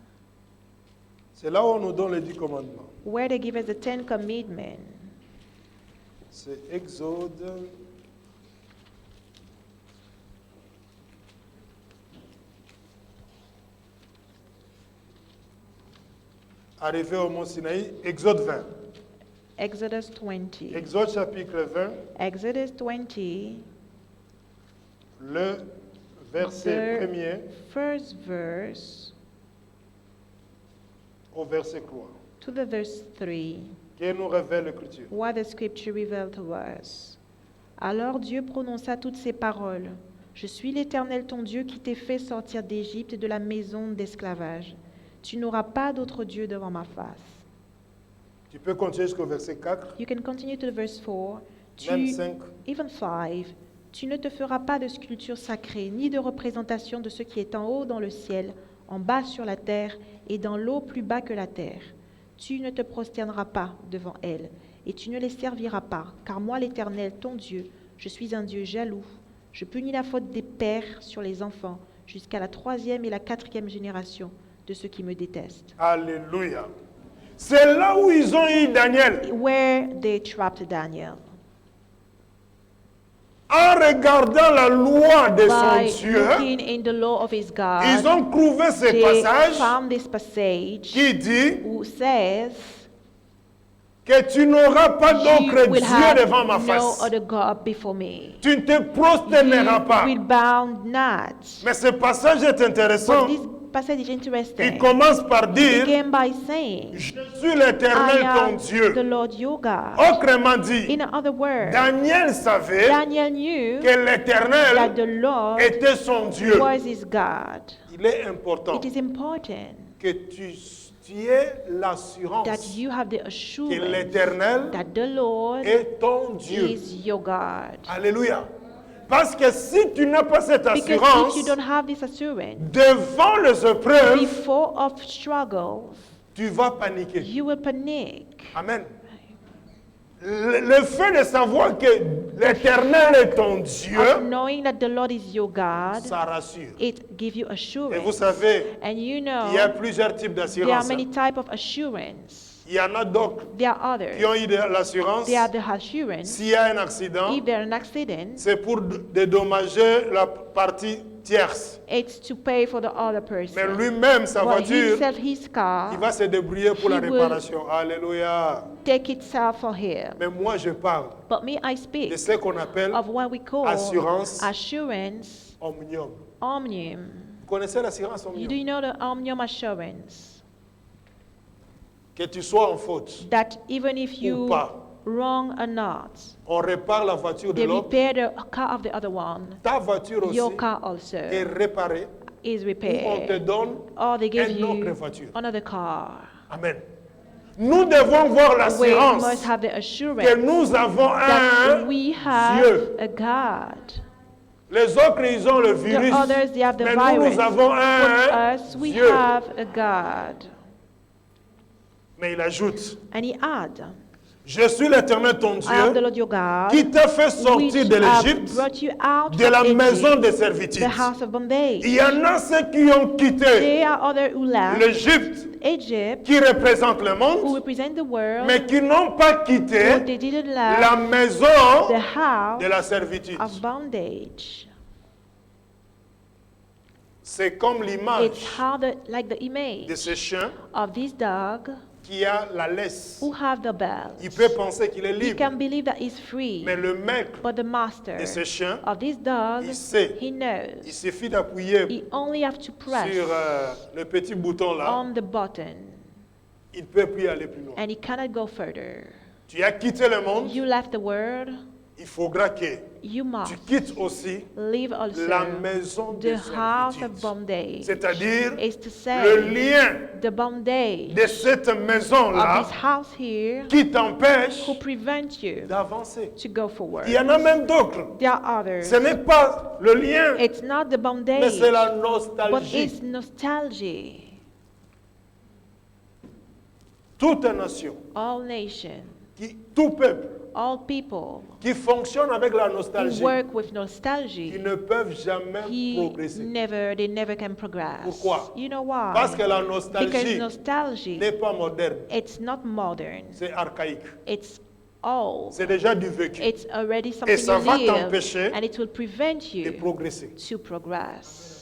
A: C'est là où on nous donne les 10 commandements.
B: Where they give us the 10 commandments.
A: C'est Exode... Arrivé au mont Sinaï, Exode 20.
B: Exodus 20.
A: Exode chapitre 20,
B: Exodus 20,
A: le verset
B: the
A: premier
B: first verse
A: au verset 3,
B: to the verse 3.
A: qui nous révèle l'Écriture.
B: What the scripture revealed to us. Alors Dieu prononça toutes ces paroles. Je suis l'Éternel ton Dieu qui t'ai fait sortir d'Égypte de la maison d'esclavage. Tu n'auras pas d'autre Dieu devant ma face.
A: Tu peux continuer jusqu'au verset 4,
B: You can continue to the verse 4.
A: même
B: Tu,
A: 5.
B: even 5. Tu ne te feras pas de sculpture sacrée, ni de représentation de ce qui est en haut dans le ciel, en bas sur la terre et dans l'eau plus bas que la terre. Tu ne te prosterneras pas devant elles, et tu ne les serviras pas, car moi l'Éternel, ton Dieu, je suis un Dieu jaloux. Je punis la faute des pères sur les enfants, jusqu'à la 3e et la 4e génération de ceux qui me détestent.
A: Alléluia. C'est là où ils ont eu Daniel.
B: Where they trapped Daniel.
A: En regardant la loi de
B: By
A: son Dieu,
B: looking in the law of his God,
A: ils ont trouvé ce
B: they
A: passage
B: found this passage
A: qui dit
B: who says,
A: que tu n'auras pas
B: you
A: d'autre
B: will
A: Dieu devant ma
B: have no
A: face.
B: other God before me.
A: Tu ne te prosterneras pas.
B: You will bow not.
A: Mais ce passage est
B: But
A: intéressant.
B: this passage is
A: Il
B: interesting.
A: commence par
B: It
A: dire,
B: began by saying,
A: je suis l'Éternel
B: I
A: ton
B: am
A: Dieu.
B: the Lord your God.
A: Autrement dit,
B: In other words,
A: Daniel savait
B: Daniel knew
A: que l'Éternel
B: that the Lord
A: était son Dieu.
B: was his God.
A: Il est important
B: It is important
A: que tu aies l'assurance
B: that you have the
A: que
B: assurance
A: l'Éternel
B: that the Lord
A: est ton Dieu.
B: is your God.
A: Alléluia. Parce que si tu n'as pas cette
B: Because
A: assurance,
B: if you don't have this assurance,
A: devant les épreuves,
B: before of struggles,
A: tu vas paniquer.
B: you will panic.
A: Amen. Le fait de savoir que l'Éternel est ton Dieu,
B: Of knowing that the Lord is your God,
A: ça rassure.
B: it gives you
A: Et vous
B: assurance.
A: savez,
B: And you
A: il y a
B: know,
A: plusieurs types
B: there are
A: d'assurance.
B: many types of assurance.
A: Il y en a d'autres
B: There are others.
A: qui ont eu de l'assurance.
B: They are the assurance.
A: S'il y a un accident,
B: If there's an accident,
A: c'est pour dédommager la partie tierce.
B: it's to pay for the other
A: Mais
B: person.
A: lui-même, sa
B: But
A: voiture,
B: himself, his car,
A: il va se débrouiller pour la
B: he will-
A: réparation. Alléluia.
B: take itself for him.
A: Mais moi, je parle
B: But me, I
A: de
B: speak
A: ce qu'on appelle
B: of what we call
A: assurance
B: assurance
A: omnium.
B: omnium.
A: Vous connaissez l'assurance
B: Do
A: omnium?
B: you know the omnium assurance?
A: Que tu sois en faute,
B: That even if you
A: pas.
B: wrong or not,
A: on répare la voiture de
B: they
A: l'autre.
B: repair the car of the other one.
A: Ta voiture aussi
B: Your car also
A: est réparée.
B: is
A: Ou on te
B: repaired.
A: donne
B: Or they give
A: une autre
B: you
A: voiture.
B: another car.
A: Amen. Nous devons voir
B: We
A: l'assurance
B: must have the
A: que
B: assurance
A: nous avons
B: that
A: un
B: we have
A: Dieu.
B: a God.
A: Les autres, ils ont le
B: The
A: virus.
B: others, they have the
A: Mais nous,
B: virus.
A: nous avons
B: But
A: un
B: us, we
A: Dieu.
B: have a God.
A: Mais il ajoute,
B: And he add,
A: je suis l'Éternel ton
B: I am the
A: Dieu
B: Lord your God,
A: qui t'a fait
B: which
A: sortir de
B: have
A: l'Égypte,
B: brought you out
A: de la
B: from
A: maison
B: Egypt,
A: de servitude.
B: the house of bondage.
A: Il y en a ceux qui ont quitté
B: There are others who left
A: l'Égypte,
B: Egypt,
A: qui représente le
B: who
A: monde,
B: represent the world,
A: mais qui n'ont pas
B: but
A: quitté
B: they didn't
A: la
B: left
A: maison
B: the house
A: de la servitude.
B: of bondage.
A: C'est comme l'image
B: It's how like the
A: de
B: image
A: ce chien
B: of this dog
A: qui a la laisse.
B: who have the belt.
A: Il peut penser qu'il est
B: He
A: libre,
B: can believe that he's free,
A: mais le maître
B: but the master
A: de ce chien,
B: of this dog,
A: il sait.
B: he
A: il
B: knows.
A: suffit d'appuyer
B: He only have to press
A: sur le petit bouton là,
B: on the button,
A: il ne peut plus aller plus loin.
B: and he cannot go further.
A: Tu as quitté le monde,
B: You left the world,
A: il faudra que
B: you must
A: tu quittes aussi
B: leave also
A: la maison de
B: the house of
A: servitude.
B: bondage.
A: C'est-à-dire
B: Is to
A: le
B: say
A: lien
B: the bondage
A: de cette
B: of
A: maison-là
B: this house here
A: qui t'empêche
B: who prevent you
A: d'avancer.
B: to go forward.
A: Il y en a même d'autres.
B: There are others.
A: Ce n'est pas le lien,
B: It's not the
A: mais
B: bondage,
A: c'est la
B: but
A: nostalgie.
B: it's nostalgia.
A: Toute nation,
B: All nations,
A: tout peuple
B: all people
A: qui fonctionne avec la
B: who
A: nostalgie,
B: work with
A: ils
B: nostalgia,
A: ne peuvent jamais progresser.
B: they never can progress.
A: Pourquoi?
B: You know why?
A: Parce que la
B: Because
A: nostalgie
B: nostalgia,
A: n'est pas moderne,
B: it's not modern.
A: c'est archaïque.
B: It's old.
A: C'est déjà du vécu.
B: It's already something
A: ça
B: you
A: va
B: live,
A: t'empêcher
B: and it will prevent
A: de
B: you
A: progresser.
B: to progress.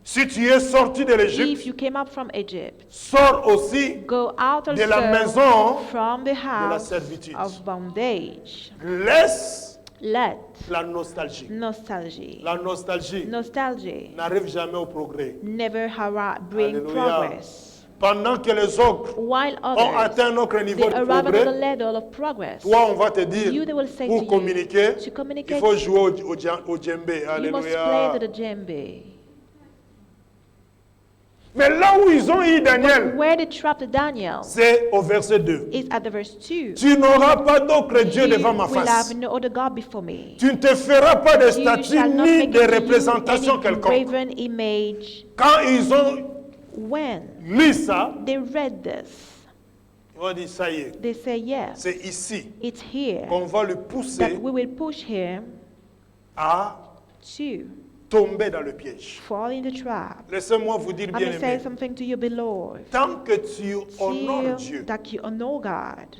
A: Si tu es sorti de
B: If
A: l'Égypte,
B: you came up from Egypt,
A: sors aussi
B: go out
A: de la
B: also
A: maison
B: from the
A: la
B: house
A: servitude.
B: of bondage.
A: Laisse
B: Let
A: la nostalgie.
B: nostalgia,
A: La nostalgie
B: nostalgia
A: n'arrive jamais au progrès.
B: never bring
A: Alléluia.
B: progress.
A: Pendant que les autres
B: While
A: ont
B: others,
A: atteint notre
B: they
A: niveau de
B: arrive at the
A: progrès,
B: level of progress.
A: toi, on va te dire,
B: You, they will say
A: pour
B: to
A: communiquer,
B: you, to
A: il
B: communicate,
A: faut jouer au djembé.
B: you must play
A: Alléluia.
B: to the djembe.
A: Mais là où ils ont eu Daniel,
B: Where they trapped Daniel
A: c'est au verset 2.
B: is at the verse 2.
A: Tu n'auras pas d'autre Dieu
B: You
A: devant ma
B: will
A: face.
B: have no other God before me.
A: Tu ne te feras pas de
B: You
A: statue
B: shall not
A: ni
B: make
A: de
B: unto you
A: représentation
B: any
A: quelconque.
B: graven image.
A: Quand ils ont
B: When
A: lu ça,
B: they read this,
A: ils ont dit, ça y est,
B: they say, yes,
A: c'est ici
B: it's here
A: qu'on va le
B: that
A: pousser
B: we will push him
A: à
B: to
A: tomber dans le piège.
B: fall in the trap.
A: Laissez-moi vous dire,
B: I'm going to say
A: bien-aimé,
B: something to you, beloved.
A: tant que tu honores
B: Feel
A: Dieu,
B: that you honor God.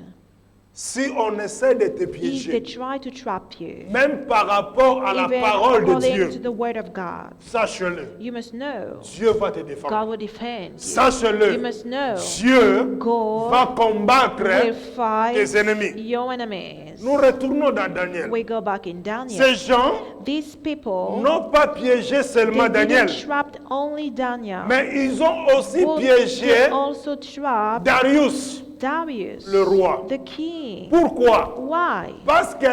A: si on essaie de te
B: If they
A: piéger,
B: try to trap you,
A: même par rapport à la
B: even
A: parole de
B: according to
A: Dieu,
B: the word of God,
A: sache-le,
B: you must know
A: Dieu va te
B: God
A: défendre.
B: will defend you. You
A: Sache-le,
B: must know
A: Dieu
B: God
A: va combattre
B: will fight
A: tes ennemis.
B: your enemies.
A: Nous retournons dans Daniel.
B: We go back in Daniel.
A: Ces gens
B: These people,
A: n'ont pas piégé seulement
B: they
A: Daniel,
B: didn't trap only Daniel,
A: mais ils ont aussi
B: but
A: piégé
B: they also trapped
A: Darius,
B: Darius,
A: le roi.
B: the king.
A: Pourquoi?
B: Why?
A: Parce que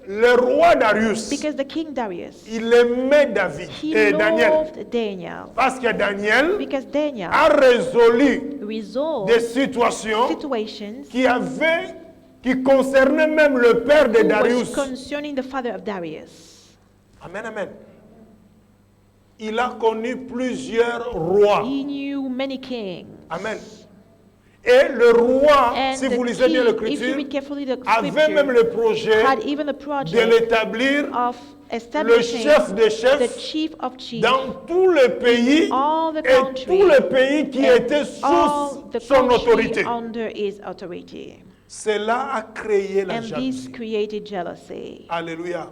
A: le roi Darius,
B: Because the king Darius,
A: il aimait David
B: he
A: et Daniel.
B: loved Daniel.
A: Parce que Daniel
B: Because Daniel
A: a résolu
B: resolved
A: des situations
B: situations
A: qui concernaient même le père de
B: who was
A: Darius.
B: concerning the father of Darius.
A: Amen, amen. Il a connu plusieurs rois.
B: He knew many kings.
A: Amen. Et le roi,
B: And
A: si
B: the
A: vous lisez bien
B: king, if you
A: l'écriture,
B: read carefully the
A: avait même
B: scripture,
A: le projet
B: had even the
A: de
B: project
A: l'établir
B: of
A: le
B: establishing
A: chef des
B: the
A: chefs
B: chief of chiefs
A: dans tout le pays
B: all the
A: et
B: country
A: tout le pays qui
B: and
A: était
B: all
A: sous
B: the
A: son
B: country
A: autorité.
B: under his authority.
A: Cela a créé la
B: And this
A: jalousie.
B: created jealousy.
A: Alléluia.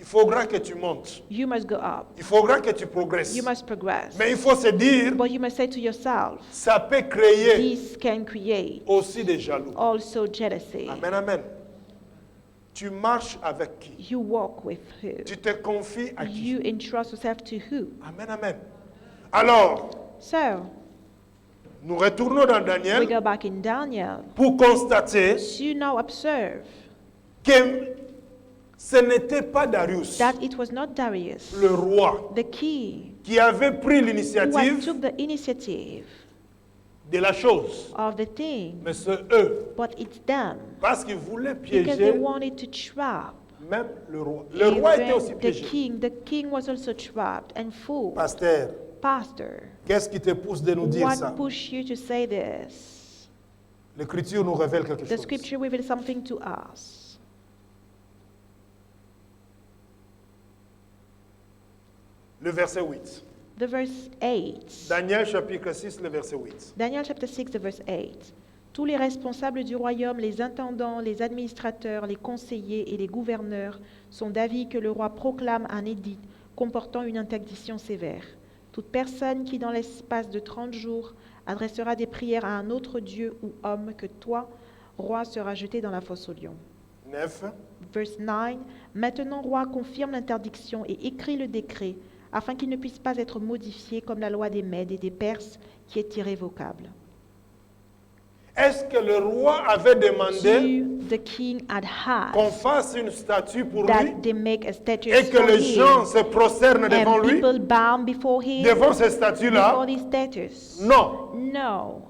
A: Il faudra que tu montes.
B: You must go up.
A: Il faudra que tu progresses.
B: You must progress.
A: Mais il faut se dire,
B: But you must say to yourself,
A: ça peut créer
B: this can create
A: aussi des jaloux.
B: also jealousy.
A: Amen, amen. Tu marches avec qui?
B: You walk with who?
A: Tu te confies à qui?
B: You entrust yourself to who?
A: Amen, amen. Alors,
B: So,
A: nous retournons dans
B: we
A: Daniel
B: go back in Daniel
A: pour constater
B: to now observe
A: que ce n'était pas Darius,
B: that it was not Darius,
A: le roi,
B: the king,
A: qui avait pris
B: who had
A: l'initiative
B: took the initiative
A: de la chose,
B: of the thing,
A: mais c'est eux,
B: but it's them
A: parce qu'ils voulaient
B: because they
A: piéger
B: wanted to trap.
A: même le roi. Le roi était aussi
B: Even
A: piégé.
B: the king was also trapped and fooled.
A: Pasteur,
B: Pastor,
A: qu'est-ce qui te pousse de nous dire
B: what
A: ça?
B: pushed you to say this?
A: L'Écriture nous révèle quelque
B: The
A: chose.
B: scripture reveals something to us.
A: Le verset 8.
B: The verse 8.
A: Daniel chapitre 6, le verset 8.
B: Daniel chapter 6, the verse 8. Tous les responsables du royaume, les intendants, les administrateurs, les conseillers et les gouverneurs sont d'avis que le roi proclame un édit comportant une interdiction sévère. Toute personne qui, dans l'espace de 30 jours, adressera des prières à un autre Dieu ou homme que toi, roi, sera jeté dans la fosse aux lions.
A: 9.
B: Verse 9. Maintenant, roi, confirme l'interdiction et écrit le décret, afin qu'il ne puisse pas être modifié comme la loi des Mèdes et des Perses, qui est irrévocable.
A: Est-ce que le roi avait demandé
B: The king had
A: qu'on
B: had
A: fasse une statue pour lui
B: that they make a statue
A: et que
B: for
A: les gens
B: him,
A: se prosternent devant
B: and
A: lui,
B: people bow before him,
A: devant ces
B: before
A: statues-là?
B: these statues?
A: Non.
B: No.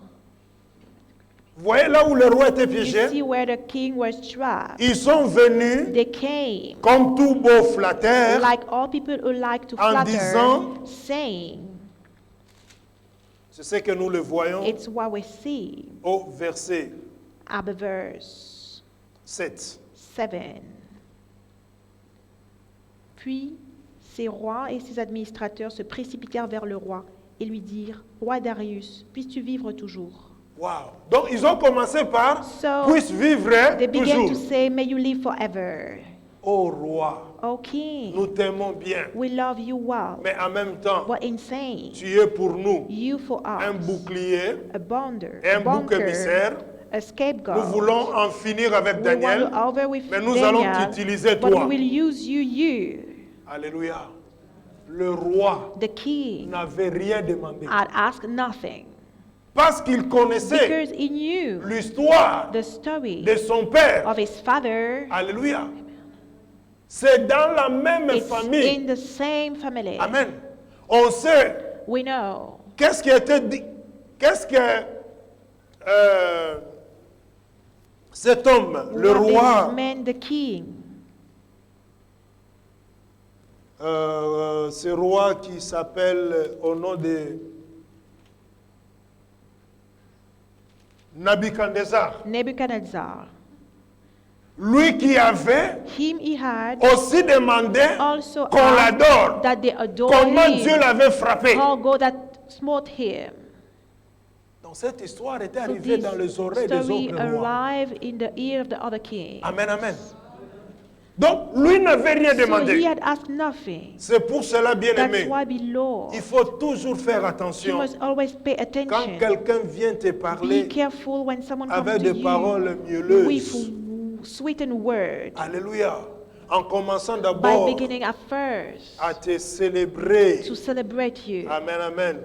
A: Vous voyez là où le roi était
B: You
A: piégé?
B: see where the king was trapped.
A: Ils sont venus
B: They came
A: comme tout beau flatteur
B: like all people who like to
A: en
B: flatter,
A: disant,
B: saying,
A: c'est ce que nous le voyons
B: it's what we see
A: au verset
B: at the verse
A: 7.
B: 7. Puis ses rois et ses administrateurs se précipitèrent vers le roi et lui dirent, Roi Darius, puisses-tu vivre toujours?
A: Wow. Donc ils ont commencé par
B: So,
A: puisse vivre
B: They began to
A: toujours.
B: say, May you live forever.
A: Ô roi,
B: O king,
A: nous t'aimons bien,
B: we love you well,
A: mais en même temps,
B: but insane,
A: tu es pour nous
B: you for
A: un
B: us,
A: bouclier,
B: a bonder,
A: un
B: a
A: bouc
B: bunker,
A: émissaire.
B: a
A: Nous
B: scapegoat.
A: voulons en finir avec
B: We
A: Daniel,
B: want to over with
A: mais nous allons
B: Daniel,
A: t'utiliser
B: but we
A: toi.
B: will use you.
A: Alléluia. Le roi
B: The king
A: n'avait rien demandé.
B: had asked nothing
A: Parce qu'il connaissait
B: because he knew
A: l'histoire
B: the story
A: de son père.
B: of his father.
A: Alléluia. C'est dans la même
B: It's
A: famille.
B: in the same family.
A: Amen. On sait
B: We know
A: qu'est-ce qui a été dit. Qu'est-ce que cet homme, le
B: what
A: roi,
B: this man, the king,
A: ce roi qui s'appelle au nom de Nabuchodonosor,
B: Nebuchadnezzar,
A: lui qui avait
B: him he had
A: aussi demandé
B: also
A: qu'on
B: asked
A: l'adore,
B: that they adore
A: comment
B: him,
A: Dieu l'avait frappé.
B: how God that smote him.
A: Donc cette histoire était
B: So
A: arrivée
B: this
A: dans les oreilles des
B: story
A: autres rois.
B: arrived in the ear of the other king.
A: Amen, amen. Donc lui n'avait rien
B: So he
A: demandé.
B: had asked nothing.
A: C'est pour cela, bien
B: That's
A: aimé,
B: why, beloved,
A: il faut toujours faire
B: you
A: attention.
B: must always pay
A: Quand
B: attention.
A: quelqu'un vient te
B: Be
A: parler
B: careful when someone comes
A: avec
B: to
A: des paroles
B: you
A: mielleuses.
B: with sweetened words.
A: Alléluia. En commençant
B: By
A: d'abord
B: beginning at first
A: à te célébrer.
B: to celebrate you.
A: Amen, amen.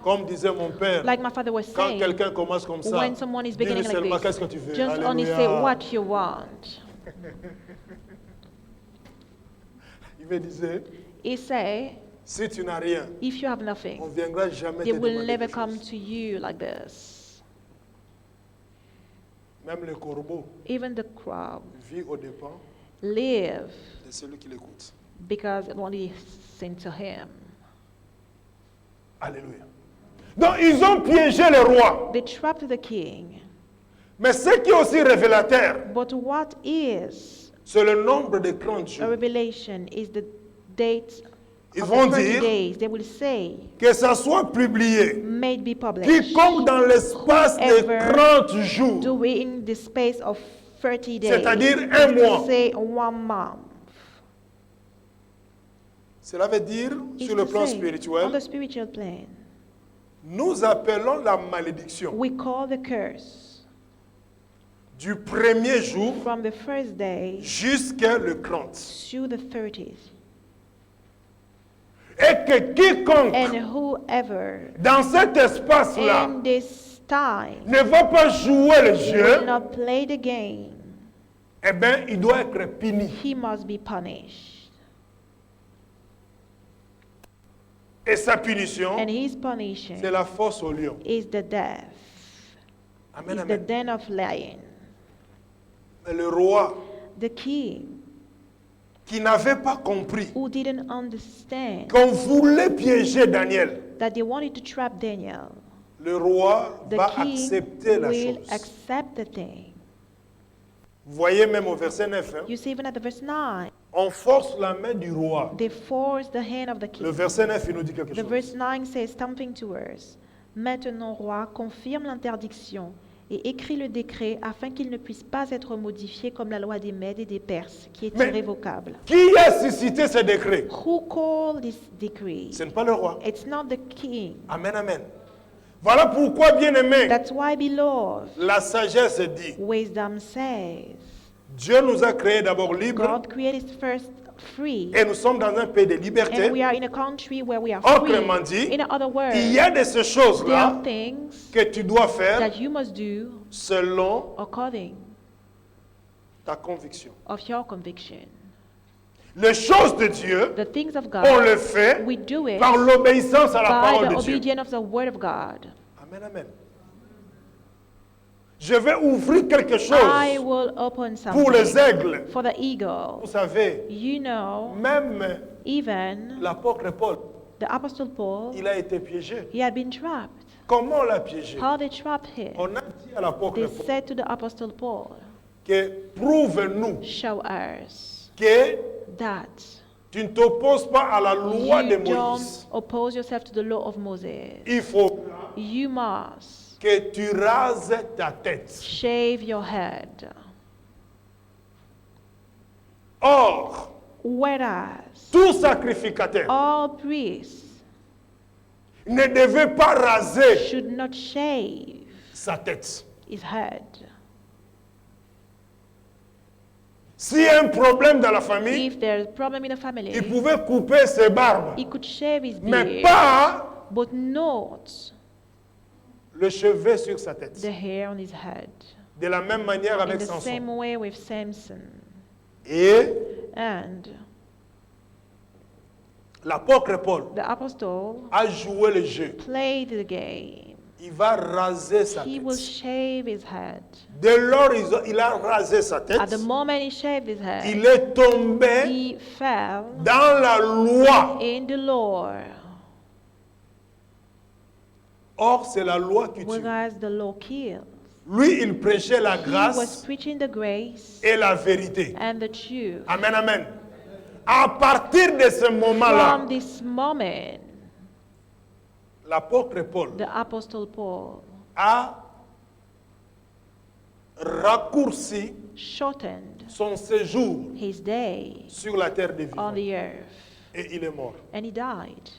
A: Comme disait mon père,
B: Like my father was
A: quand
B: saying,
A: quelqu'un commence comme ça,
B: when someone is
A: dis-lui
B: beginning
A: seulement
B: like
A: qu'est-ce que
B: this,
A: tu veux.
B: just only say
A: Alléluia.
B: what you want.
A: Il me disait,
B: He say,
A: si tu n'as rien,
B: if you have
A: on
B: nothing,
A: ne viendra jamais
B: they
A: te
B: will
A: demander
B: never
A: quelque
B: come
A: chose.
B: to you like this.
A: Même le corbeau
B: Even the crowd
A: vit aux dépens
B: live
A: de celui qui l'écoute.
B: because it only sent to him.
A: Alléluia. Donc, ils ont piégé le roi.
B: They trapped the king.
A: Mais ce qui est aussi révélateur,
B: But what is
A: c'est le nombre de 30
B: a
A: jours.
B: revelation is the date
A: Ils
B: of
A: vont
B: the 30
A: dire
B: days. They will say,
A: que ça soit publié.
B: made be published.
A: Quiconque dans l'espace de
B: Whoever
A: 30 jours,
B: During the space of 30 days.
A: C'est-à-dire un
B: Meaning to
A: mois.
B: say 1 month.
A: cela veut dire,
B: Is
A: sur
B: to
A: le plan
B: say, on
A: spirituel,
B: the spiritual plane,
A: nous appelons la malédiction
B: we call the curse
A: du premier jour
B: from the first day
A: jusqu'à le 30.
B: to the 30th.
A: Et que quiconque
B: And whoever
A: dans cet espace-là
B: in this time
A: ne va pas jouer le
B: will
A: jeu,
B: not play the game,
A: eh bien, il doit être puni.
B: he must be punished.
A: Et sa punition,
B: And his punishment
A: c'est la force au lion.
B: is the death.
A: Amen,
B: Is the
A: amen.
B: den of lion.
A: Mais le roi
B: The king
A: qui n'avait pas compris
B: who didn't understand
A: qu'on voulait piéger Daniel,
B: that they wanted to trap Daniel,
A: le roi
B: the
A: va
B: king
A: accepter la
B: will
A: chose.
B: accept the thing.
A: Vous voyez même au verset 9, hein,
B: You see, even at the verse 9,
A: on force la main du roi.
B: they force the hand of the
A: Le
B: king.
A: verset 9, il nous dit quelque
B: The
A: chose.
B: verse 9 says something to us. Maintenant, roi, confirme l'interdiction et écrit le décret afin qu'il ne puisse pas être modifié comme la loi des Mèdes et des Perses, qui est
A: Mais-
B: irrévocable.
A: Qui a suscité ce décret?
B: Who called this decree?
A: Ce n'est pas le roi.
B: It's not the king.
A: Amen, amen. Voilà pourquoi, bien aimé,
B: That's why, beloved,
A: la sagesse dit,
B: wisdom says,
A: Dieu nous a créés d'abord libres
B: God created us first free,
A: et nous sommes dans un pays de
B: and we
A: liberté.
B: are in a country where we are
A: Autrement
B: free.
A: dit,
B: In other words,
A: il y a de ces
B: there
A: choses-là
B: are things
A: que tu dois faire
B: that you must do
A: selon
B: according
A: ta conviction.
B: of your conviction.
A: Les choses de Dieu,
B: The things of
A: on le
B: God,
A: fait
B: we do it
A: par l'obéissance à la
B: by
A: parole
B: the
A: de Dieu.
B: obedience of the word of God.
A: Amen, amen. Je vais ouvrir quelque
B: I
A: chose
B: will open
A: pour les
B: something
A: aigles.
B: for the eagle.
A: Vous savez,
B: You know,
A: même
B: even
A: l'apôtre Paul,
B: the Apostle Paul,
A: il a été piégé.
B: he had been trapped.
A: Comment on l'a piégé?
B: How they trapped him?
A: On a dit à l'apôtre
B: They
A: Paul
B: said to the Apostle Paul,
A: que prouve-nous
B: show us
A: que
B: that
A: tu ne t'opposes pas à la loi de
B: you don't
A: Moïse.
B: oppose yourself to the law of Moses.
A: Il faut
B: You must
A: que tu rases ta tête.
B: shave your head.
A: Or,
B: Whereas
A: tout sacrificateur
B: all priests
A: ne devait pas raser
B: should not shave
A: sa tête.
B: his head.
A: S'il y a un problème dans la famille,
B: If there's a problem in the
A: il
B: family,
A: pouvait couper ses barbes,
B: he could shave his
A: mais
B: beard,
A: pas
B: but not
A: le cheveu sur sa tête.
B: the hair on his head.
A: De la même manière
B: In
A: avec
B: the
A: Samson.
B: same way with Samson.
A: Et
B: And
A: l'apôtre Paul
B: the apostle
A: a joué le jeu.
B: played the game.
A: Il va raser sa
B: He will
A: tête.
B: shave his head.
A: Dès lors, il a rasé sa
B: At
A: tête.
B: the moment he shaved his
A: Il
B: head,
A: est tombé
B: he fell
A: dans la loi.
B: in the law,
A: Or, c'est la loi qui tue.
B: whereas the law kills.
A: Lui, il prêchait la
B: He was
A: grâce
B: preaching the grace
A: et la vérité.
B: and the truth.
A: Amen, amen. À partir de ce moment-là,
B: From this moment,
A: l'apôtre Paul
B: the apostle Paul
A: a raccourci
B: shortened
A: son séjour
B: his day
A: sur la terre des
B: on
A: vivants.
B: the earth,
A: Et il est mort.
B: and he died.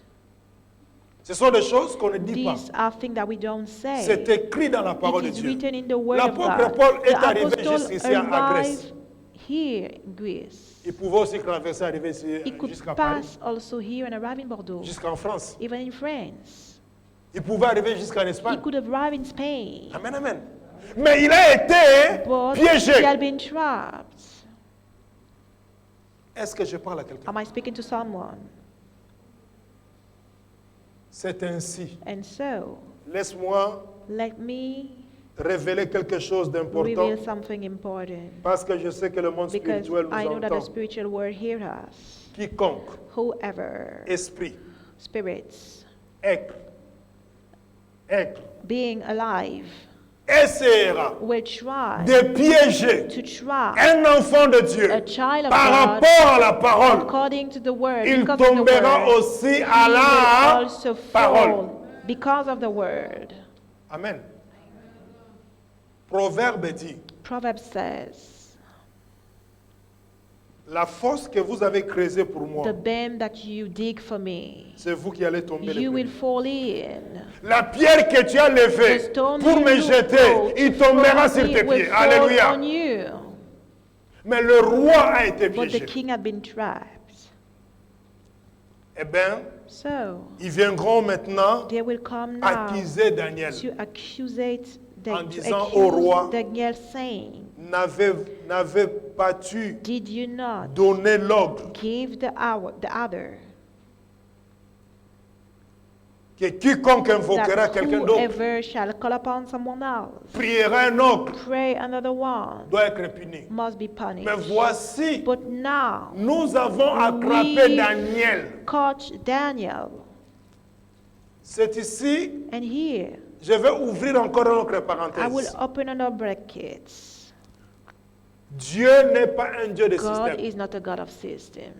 A: Ce sont des choses qu'on ne dit pas.
B: These are things that we don't say.
A: C'est écrit dans la parole de
B: It is
A: Dieu.
B: written in the word of
A: L'apôtre
B: God.
A: Paul est
B: The
A: arrivé
B: apostle
A: jusqu'ici à Grèce.
B: arrived here in Greece.
A: Il pouvait aussi traverser, arriver ici,
B: He could
A: jusqu'à Paris,
B: pass also here and arrive in Bordeaux,
A: jusqu'en France.
B: even in France.
A: Il pouvait arriver jusqu'en
B: He
A: Espagne.
B: could arrive in Spain,
A: Amen, amen. Mais il a été
B: but
A: piégé.
B: he had been trapped.
A: Est-ce que je parle à quelqu'un?
B: Am I speaking to someone?
A: C'est ainsi.
B: And so,
A: Laisse-moi
B: let me
A: révéler quelque chose d'important
B: reveal something important,
A: parce que je sais que le monde
B: because
A: spirituel
B: I
A: nous
B: know that the
A: entend.
B: spiritual world hears us.
A: quiconque,
B: whoever,
A: esprit,
B: spirits,
A: aigle,
B: being alive,
A: essaiera
B: will try
A: de piéger
B: to trap
A: un enfant de Dieu
B: a child of
A: par
B: God
A: rapport à la parole,
B: according to the word.
A: il
B: Because of the
A: tombera
B: word,
A: aussi
B: he
A: à
B: will
A: la
B: also
A: parole.
B: fall because of the word.
A: Amen. Proverbe dit,
B: Proverbs says,
A: la fosse que vous avez creusée pour moi,
B: the beam that you dig for me,
A: c'est vous qui allez tomber les
B: you will
A: premiers.
B: fall in.
A: La pierre que tu as
B: The
A: levée
B: stone
A: pour
B: you
A: me
B: roll
A: jeter, il
B: to
A: tombera
B: throw
A: sur
B: me
A: tes
B: will
A: pieds.
B: fall
A: Alléluia.
B: on you.
A: Mais le roi a été
B: But the
A: piégé.
B: king had been trapped.
A: Eh bien,
B: So
A: ils viendront maintenant
B: they will come now
A: accuser Daniel.
B: to accuse
A: En disant au roi,
B: Daniel, saying,
A: N'avais pas-tu
B: did you not
A: donné l'ordre
B: give the other,
A: que quiconque invoquera
B: that
A: quelqu'un d'autre,
B: whoever shall call upon someone else,
A: priera un autre,
B: pray another one,
A: doit être puni.
B: must be punished.
A: Mais voici,
B: But now
A: nous avons attrapé
B: we
A: Daniel.
B: caught Daniel,
A: C'est ici,
B: and here
A: je vais ouvrir encore une autre
B: I will
A: parenthèse.
B: open another bracket.
A: Dieu n'est pas un Dieu de
B: God
A: système.
B: is not a God of system.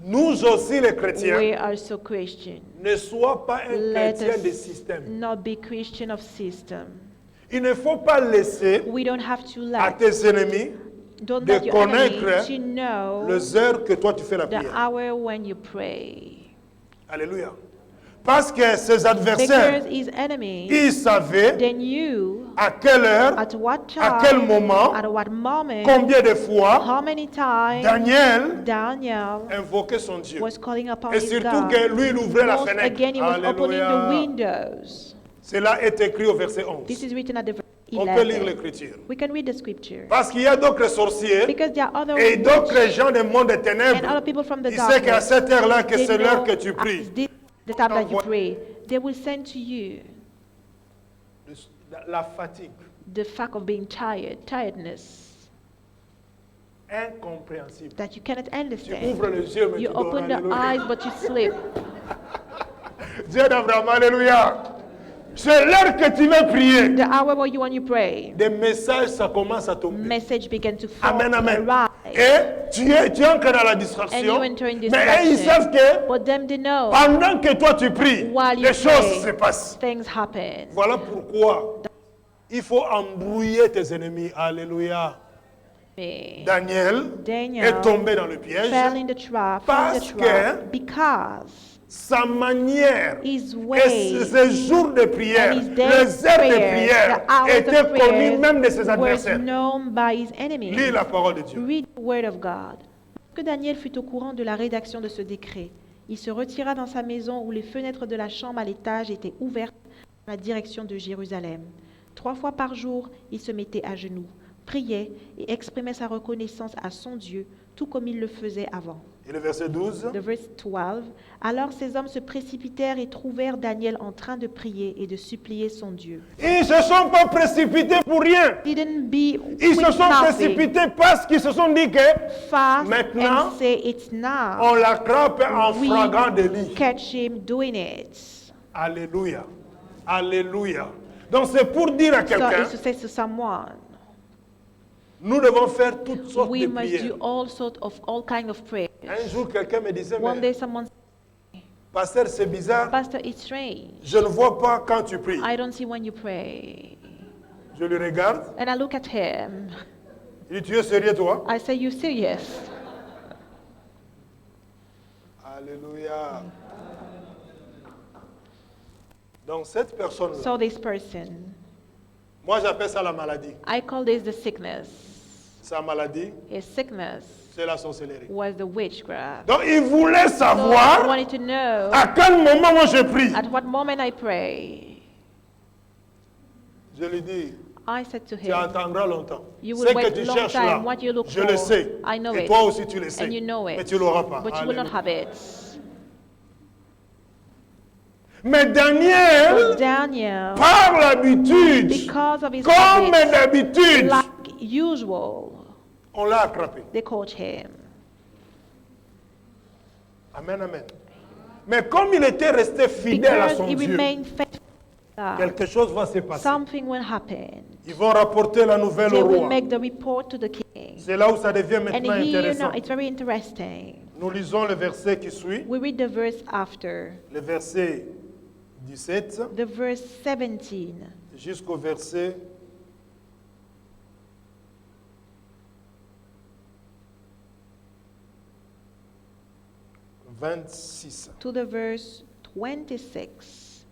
A: Nous aussi, les chrétiens,
B: We are so Christian.
A: ne sois pas un
B: Let
A: chrétien de
B: us
A: système.
B: not be Christian of system.
A: Il ne faut pas laisser
B: We don't have to
A: à
B: let
A: tes ennemis
B: don't
A: de
B: let your enemy
A: connaître
B: to know
A: les heures que toi tu fais la
B: the
A: prière.
B: hour when you pray.
A: Alléluia. Parce que ses adversaires,
B: Because his enemies,
A: ils savaient
B: they knew
A: à quelle heure,
B: at what
A: à quel
B: time,
A: moment,
B: at what moment,
A: combien de fois
B: how many times
A: Daniel
B: Daniel
A: invoquait son Dieu.
B: was calling upon
A: Et
B: his
A: surtout
B: God.
A: que lui, il ouvrait la
B: Most
A: fenêtre.
B: again, he was opening the
A: Alléluia.
B: windows.
A: Cela est écrit au verset
B: This
A: 11.
B: is written at the verse
A: On peut lire
B: 11.
A: l'écriture.
B: We can read the scripture.
A: Parce qu'il y a d'autres sorciers
B: Because there are other
A: et d'autres
B: witches
A: gens du monde des
B: and
A: ténèbres.
B: other people from the
A: Ils savent qu'à
B: darkness.
A: cette heure-là, que
B: They
A: c'est l'heure
B: know
A: que tu
B: at
A: pries.
B: the time that you
A: Envoie-
B: pray, they will send to you
A: La fatigue,
B: the fact of being tiredness,
A: incompréhensible.
B: that you cannot
A: Tu
B: understand.
A: ouvres les yeux, mais
B: You
A: tu dors.
B: open the
A: Alléluia.
B: eyes, but you sleep.
A: Dieu d'Abraham, alléluia. C'est l'heure que tu veux prier.
B: The hour when you pray,
A: Des messages, ça commence à tomber.
B: message begin to fall,
A: Amen, amen.
B: arrive.
A: Et tu entres dans la
B: And
A: distraction.
B: you enter in
A: Mais eux, ils
B: distraction.
A: savent que
B: But them they know
A: pendant que toi tu pries,
B: while you
A: les choses
B: pray,
A: se passent.
B: things happen.
A: Voilà pourquoi il faut embrouiller tes ennemis. Alléluia. Daniel
B: Daniel
A: est tombé dans le piège.
B: fell in the trap,
A: Parce
B: because
A: Sa manière
B: his
A: et
B: way
A: ses jours de prière,
B: and his
A: les
B: days
A: heures de
B: prayers,
A: prière
B: the hours
A: étaient
B: of
A: connus
B: prayers
A: même de ses
B: was
A: adversaires.
B: known by his enemies.
A: Lis la parole de Dieu.
B: Read the word of God. Que Daniel fut au courant de la rédaction de ce décret. Il se retira dans sa maison où les fenêtres de la chambre à l'étage étaient ouvertes dans la direction de Jérusalem. 3 fois par jour, il se mettait à genoux, priait et exprimait sa reconnaissance à son Dieu, tout comme il le faisait avant.
A: Et le verset 12.
B: The verse 12. Alors ces hommes se précipitèrent et trouvèrent Daniel en train de prier et de supplier son Dieu.
A: Ils ne se sont pas précipités pour rien.
B: Didn't be
A: Ils se
B: quick
A: sont
B: nothing.
A: précipités parce qu'ils se sont dit que
B: Fast
A: Maintenant,
B: and say it's now.
A: on l'attrape en
B: We
A: flagrant délit.
B: catch him doing it.
A: Alléluia. Alléluia. Donc c'est pour dire à
B: So
A: quelqu'un,
B: it's to say to someone,
A: nous devons faire toutes sortes
B: we
A: de
B: must do
A: prières.
B: all kind of prayer.
A: Un jour, quelqu'un me disait,
B: One
A: mais
B: day someone said,
A: pasteur, c'est bizarre.
B: Pastor, it's strange.
A: Je ne vois pas quand tu pries.
B: I don't see when you pray.
A: Je le regarde.
B: And I look at him.
A: Il dit, tu es sérieux, toi?
B: I say, you serious?
A: Alléluia. Donc cette personne-là,
B: So this person,
A: moi j'appelle ça la maladie.
B: I call this the sickness.
A: Sa maladie,
B: His sickness
A: c'est la sorcellerie.
B: was the witchcraft.
A: Donc il voulait
B: So I
A: savoir
B: wanted to know
A: à quel moment moi je prie.
B: at what moment I pray.
A: Je lui dis,
B: I said to
A: tu
B: him,
A: attendras longtemps.
B: you
A: Ce
B: will
A: que
B: wait
A: tu
B: long
A: cherches
B: time.
A: là,
B: What you look
A: je
B: for,
A: le sais.
B: I know
A: Et
B: it.
A: toi aussi tu le sais.
B: And you know it.
A: Mais tu l'auras pas.
B: But you will not
A: Alléluia.
B: have it.
A: Mais Daniel,
B: But Daniel,
A: par l'habitude,
B: because of his
A: comme
B: habits,
A: d'habitude,
B: like usual,
A: on l'a attrapé.
B: they caught him.
A: Amen, amen. Mais comme il était resté fidèle à
B: Because
A: son
B: he
A: Dieu,
B: remained faithful to God,
A: quelque chose va se passer.
B: something will happen.
A: Ils vont rapporter la nouvelle
B: They
A: au
B: will
A: roi.
B: make the report to the king.
A: C'est là où ça devient
B: And
A: maintenant
B: here
A: intéressant.
B: now it's very interesting.
A: Nous lisons le verset qui suit,
B: We read the verse after,
A: le verset 17
B: the verse 17,
A: jusqu'au verset 26.
B: to the verse 26.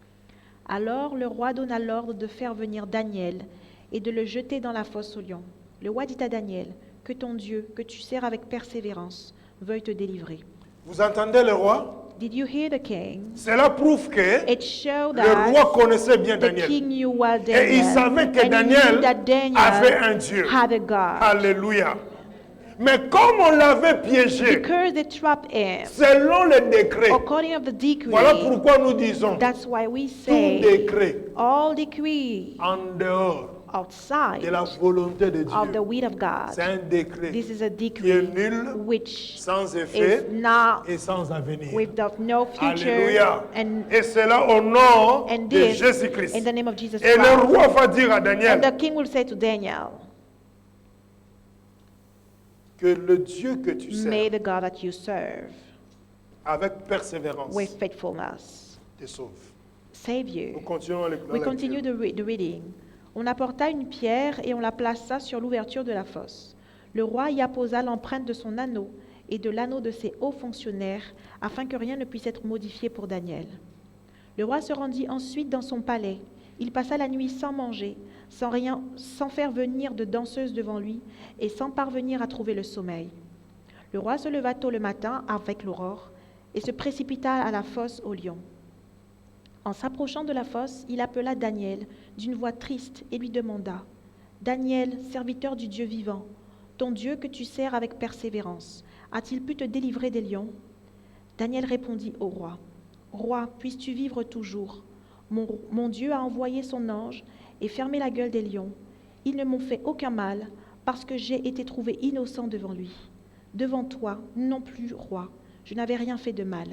B: Alors le roi donna l'ordre de faire venir Daniel et de le jeter dans la fosse aux lions. Le roi dit à Daniel, que ton Dieu, que tu sers avec persévérance, veuille te délivrer.
A: Vous entendez le roi?
B: Did you hear the king?
A: Cela prouve que
B: It showed
A: le
B: that
A: roi connaissait bien
B: the
A: Daniel.
B: king knew well
A: Et il
B: Daniel,
A: savait que
B: and he
A: Daniel
B: knew that Daniel
A: avait un Dieu.
B: had a God.
A: Alléluia. Mais comme on l'avait piégé,
B: Because they trapped him,
A: selon le décret,
B: according of the decree,
A: voilà pourquoi nous disons,
B: that's why we
A: tout
B: say
A: décret
B: all decree
A: en dehors
B: outside
A: de la volonté de
B: of the
A: Dieu,
B: will of God.
A: c'est un décret
B: This is a
A: qui est
B: decree
A: nul,
B: which
A: sans
B: is
A: effet
B: not
A: et sans avenir.
B: with no future,
A: Alléluia.
B: and
A: Et cela au nom
B: and
A: de
B: this
A: Jésus-Christ.
B: in the name of Jesus
A: Et le
B: Christ.
A: roi va dire à
B: And
A: Daniel
B: the king will say to Daniel,
A: que le Dieu que tu
B: may
A: sers
B: the God that you serve
A: avec persévérance
B: with faithfulness
A: te sauve.
B: save
A: Nous
B: you.
A: continuons la
B: We
A: lecture.
B: continue the reading. On apporta une pierre et on la plaça sur l'ouverture de la fosse. Le roi y apposa l'empreinte de son anneau et de l'anneau de ses hauts fonctionnaires, afin que rien ne puisse être modifié pour Daniel. Le roi se rendit ensuite dans son palais. Il passa la nuit sans manger, sans faire venir de danseuse devant lui, et sans parvenir à trouver le sommeil. Le roi se leva tôt le matin avec l'aurore, et se précipita à la fosse aux lions. En s'approchant de la fosse, il appela Daniel d'une voix triste et lui demanda, « Daniel, serviteur du Dieu vivant, ton Dieu que tu sers avec persévérance, a-t-il pu te délivrer des lions ?» Daniel répondit au roi, « Roi, puisses-tu vivre toujours. Mon Dieu a envoyé son ange et fermé la gueule des lions. Ils ne m'ont fait aucun mal parce que j'ai été trouvé innocent devant lui. Devant toi, non plus, roi, je n'avais rien fait de mal. »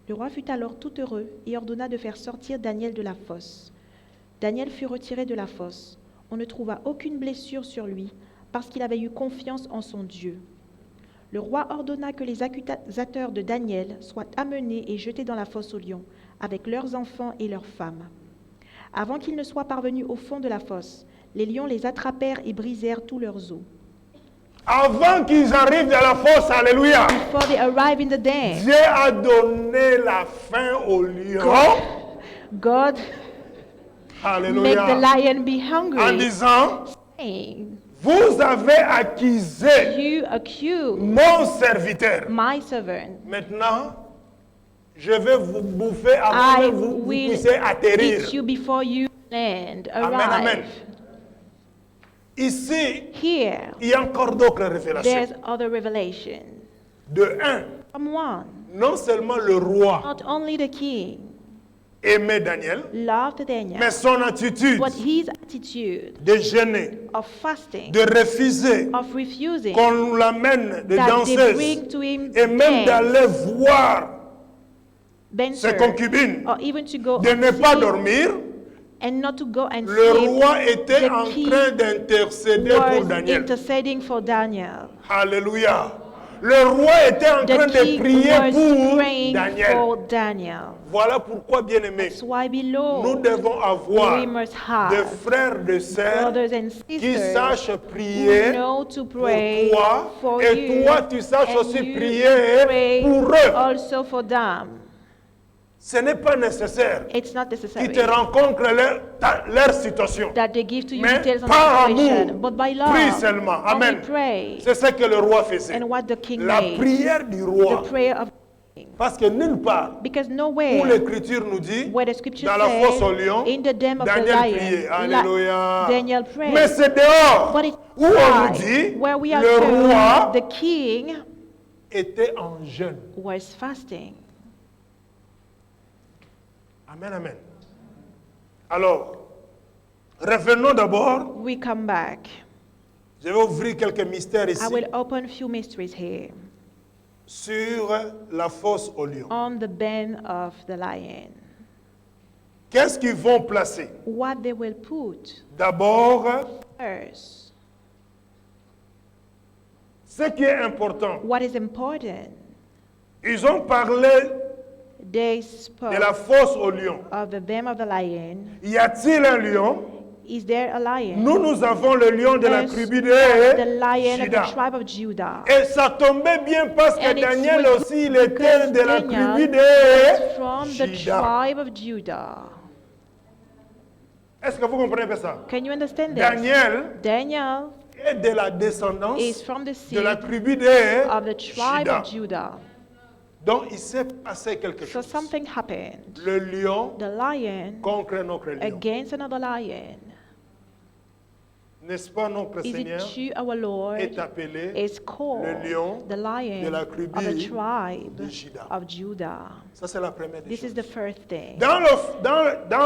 B: Le roi fut alors tout heureux et ordonna de faire sortir Daniel de la fosse. Daniel fut retiré de la fosse. On ne trouva aucune blessure sur lui parce qu'il avait eu confiance en son Dieu. Le roi ordonna que les accusateurs de Daniel soient amenés et jetés dans la fosse aux lions, avec leurs enfants et leurs femmes. Avant qu'ils ne soient parvenus au fond de la fosse, les lions les attrapèrent et brisèrent tous leurs os.
A: Avant qu'ils arrivent dans la fosse, alléluia,
B: Before they arrived in the den,
A: Dieu a donné la faim aux lions.
B: God made the
A: Alléluia.
B: lion be
A: En
B: hungry,
A: disant,
B: saying,
A: vous avez accusé
B: you accuse
A: mon serviteur.
B: my servant.
A: Maintenant, je vais vous bouffer avant
B: I
A: que vous
B: will
A: puissiez atterrir.
B: eat you before you land,
A: Amen, amen.
B: arrive.
A: Ici,
B: Here,
A: il y a encore d'autres révélations.
B: there's other revelation.
A: De un,
B: From one,
A: non seulement le roi
B: not only the king
A: aimait Daniel,
B: loved Daniel,
A: mais son attitude
B: but his attitude
A: de gêner,
B: of fasting,
A: de refuser
B: of refusing,
A: qu'on l'amène de
B: that they
A: danseuse
B: bring to him
A: et même
B: dance,
A: d'aller voir ses
B: dancer,
A: concubines,
B: or even to go
A: de ne pas
B: see
A: dormir,
B: and not to go and
A: le
B: sleep.
A: roi était
B: The
A: en
B: king
A: train d'intercéder pour
B: was
A: Daniel.
B: interceding for Daniel.
A: Alléluia. Le roi était en train
B: The
A: de
B: king
A: prier
B: was
A: pour
B: praying
A: Daniel.
B: for Daniel.
A: Voilà pourquoi, bien-aimés,
B: That's why
A: nous
B: below
A: devons avoir
B: we must
A: des
B: have
A: frères, des sœurs
B: brothers and
A: qui
B: sisters
A: sachent
B: who
A: prier
B: know to
A: pour
B: pray
A: toi
B: for
A: et
B: you,
A: toi tu saches
B: and
A: aussi
B: you
A: prier
B: pray
A: pour eux.
B: also for them.
A: Ce n'est pas nécessaire
B: It's not
A: qu'ils
B: necessary
A: te rencontrent leur situation.
B: that they give to you
A: Mais
B: details on
A: par
B: the situation,
A: amour,
B: but by love,
A: prie seulement.
B: only
A: Amen.
B: pray.
A: C'est ce que le roi faisait.
B: And what the king
A: La
B: made,
A: prière du
B: the
A: roi.
B: prayer of the king.
A: Parce que nulle part
B: Because
A: où
B: nowhere
A: l'écriture nous dit,
B: where the scripture
A: dans la fosse
B: says,
A: au lion,
B: in the den of the
A: Daniel
B: lion,
A: priait. Alléluia.
B: Daniel prayed.
A: Mais c'est dehors
B: But it's
A: où on nous
B: outside,
A: dit,
B: where we are
A: le
B: told
A: roi
B: the king
A: était en jeûne.
B: was fasting.
A: Amen, amen. Alors, revenons d'abord.
B: We come back.
A: Je vais ouvrir quelques mystères ici
B: I will open few mysteries here
A: sur la fosse au lion.
B: on the den of the lion.
A: Qu'est-ce qu'ils vont placer?
B: What they will put
A: D'abord,
B: first,
A: ce qui est important,
B: what is important.
A: ils ont parlé
B: They
A: de la
B: spoke
A: fosse au lion.
B: of the den of the lion.
A: Y a-t-il un lion?
B: Is there a lion?
A: Nous avons le lion de la
B: Yes,
A: tribu
B: the
A: de
B: lion of
A: Juda.
B: the tribe of Judah.
A: Et ça tombait bien parce que
B: And it's
A: Daniel
B: with-
A: aussi, il était
B: because
A: de la
B: Daniel
A: tribu
B: was from
A: de
B: the
A: Juda.
B: tribe of Judah.
A: Est-ce que vous comprenez pas ça?
B: Can you understand this?
A: Daniel est de la descendance
B: is from the
A: de la
B: seed
A: tribu de
B: of the tribe
A: Juda.
B: of Judah.
A: Donc il s'est passé quelque
B: So
A: chose.
B: something happened.
A: Le lion
B: The lion
A: contre notre lion.
B: against another lion.
A: N'est-ce pas notre
B: Is
A: Seigneur
B: it true our Lord
A: est appelé
B: is called
A: le lion
B: the lion
A: de la
B: of the
A: tribu
B: tribe
A: de Juda.
B: of Judah?
A: Ça c'est la première des
B: This is
A: choses.
B: the first thing.
A: Dans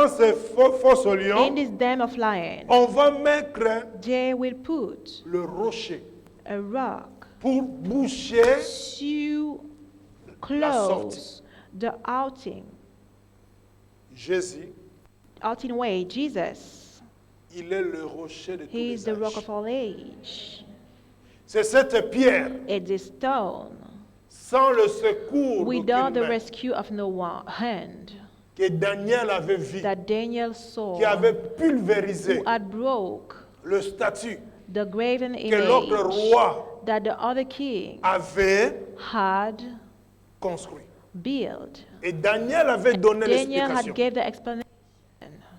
A: ce fosse au
B: In
A: lion,
B: this den of lion,
A: on va mettre
B: they will put
A: le rocher
B: a rock
A: pour boucher
B: to close the outing
A: Jésus.
B: outing way. Jesus,
A: Il est le rocher de tous
B: he is
A: les
B: the rock
A: âges.
B: of all age.
A: C'est cette pierre,
B: It's a stone
A: sans le secours
B: without
A: d'aucune
B: the
A: main,
B: rescue of no one hand
A: que Daniel avait vu,
B: that Daniel saw,
A: qui avait pulvérisé
B: who had broke
A: le statut
B: the graven
A: que l'autre
B: image
A: roi
B: that the other king
A: avait
B: had
A: construit.
B: built.
A: Et Daniel avait donné
B: Daniel had
A: l'explication.
B: gave the explanation.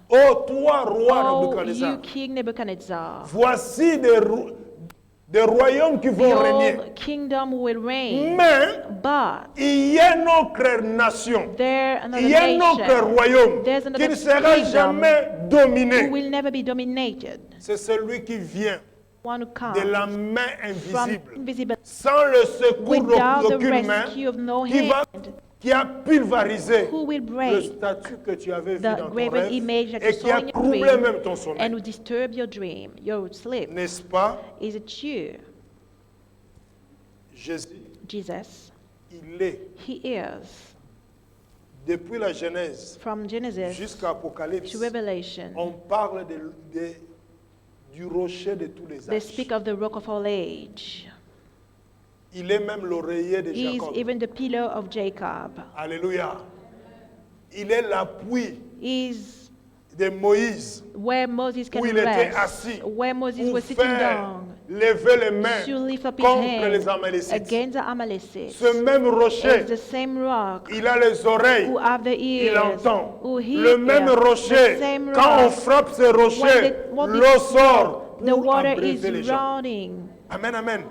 A: Oh, toi, roi
B: Oh, you
A: Nabuchodonosor,
B: King Nebuchadnezzar,
A: voici des royaumes qui vont régner.
B: your kingdom will reign,
A: Mais
B: but
A: il y a notre nation,
B: there another
A: il y a notre
B: nation
A: royaume
B: There's
A: qui
B: another
A: ne sera
B: kingdom
A: jamais
B: who
A: dominé.
B: will never be dominated.
A: C'est celui qui vient
B: One who
A: de la
B: comes
A: main
B: from
A: invisible,
B: invisible
A: sans le secours
B: without the
A: d'aucune main,
B: rescue of no
A: qui a pulvérisé
B: who will
A: le
B: break
A: statut que tu avais vu
B: the
A: dans ton
B: graven
A: rêve
B: image that
A: et
B: you
A: qui
B: saw
A: a
B: in your
A: troublé
B: dream
A: même ton
B: and
A: sommeil.
B: will disturb your dream, your sleep.
A: N'est-ce pas?
B: Is it you,
A: Jésus,
B: Jesus?
A: il est,
B: He is.
A: depuis la Genèse
B: From Genesis
A: jusqu'à Apocalypse,
B: to Revelation,
A: on parle du rocher de tous les
B: they
A: âges.
B: speak of the rock of all age.
A: Il est même l'oreiller de
B: He is
A: Jacob.
B: even the pillar of Jacob.
A: Alléluia. Il est l'appui
B: He is
A: de Moïse,
B: where Moses can
A: où il était
B: rest,
A: assis,
B: where Moses
A: pour
B: was sitting
A: faire
B: down
A: lever les mains
B: to lift up his
A: contre les
B: hand
A: Amalécites.
B: against the Amalecites.
A: Ce même rocher,
B: It's the same rock
A: il a les oreilles,
B: who have the
A: il
B: ears,
A: entend.
B: who hear,
A: Le même
B: the
A: rocher,
B: same
A: quand on
B: rock.
A: frappe ce rocher,
B: What
A: l'eau
B: they
A: sort
B: the
A: pour
B: water
A: abreuver les
B: is
A: gens.
B: running.
A: Amen, amen.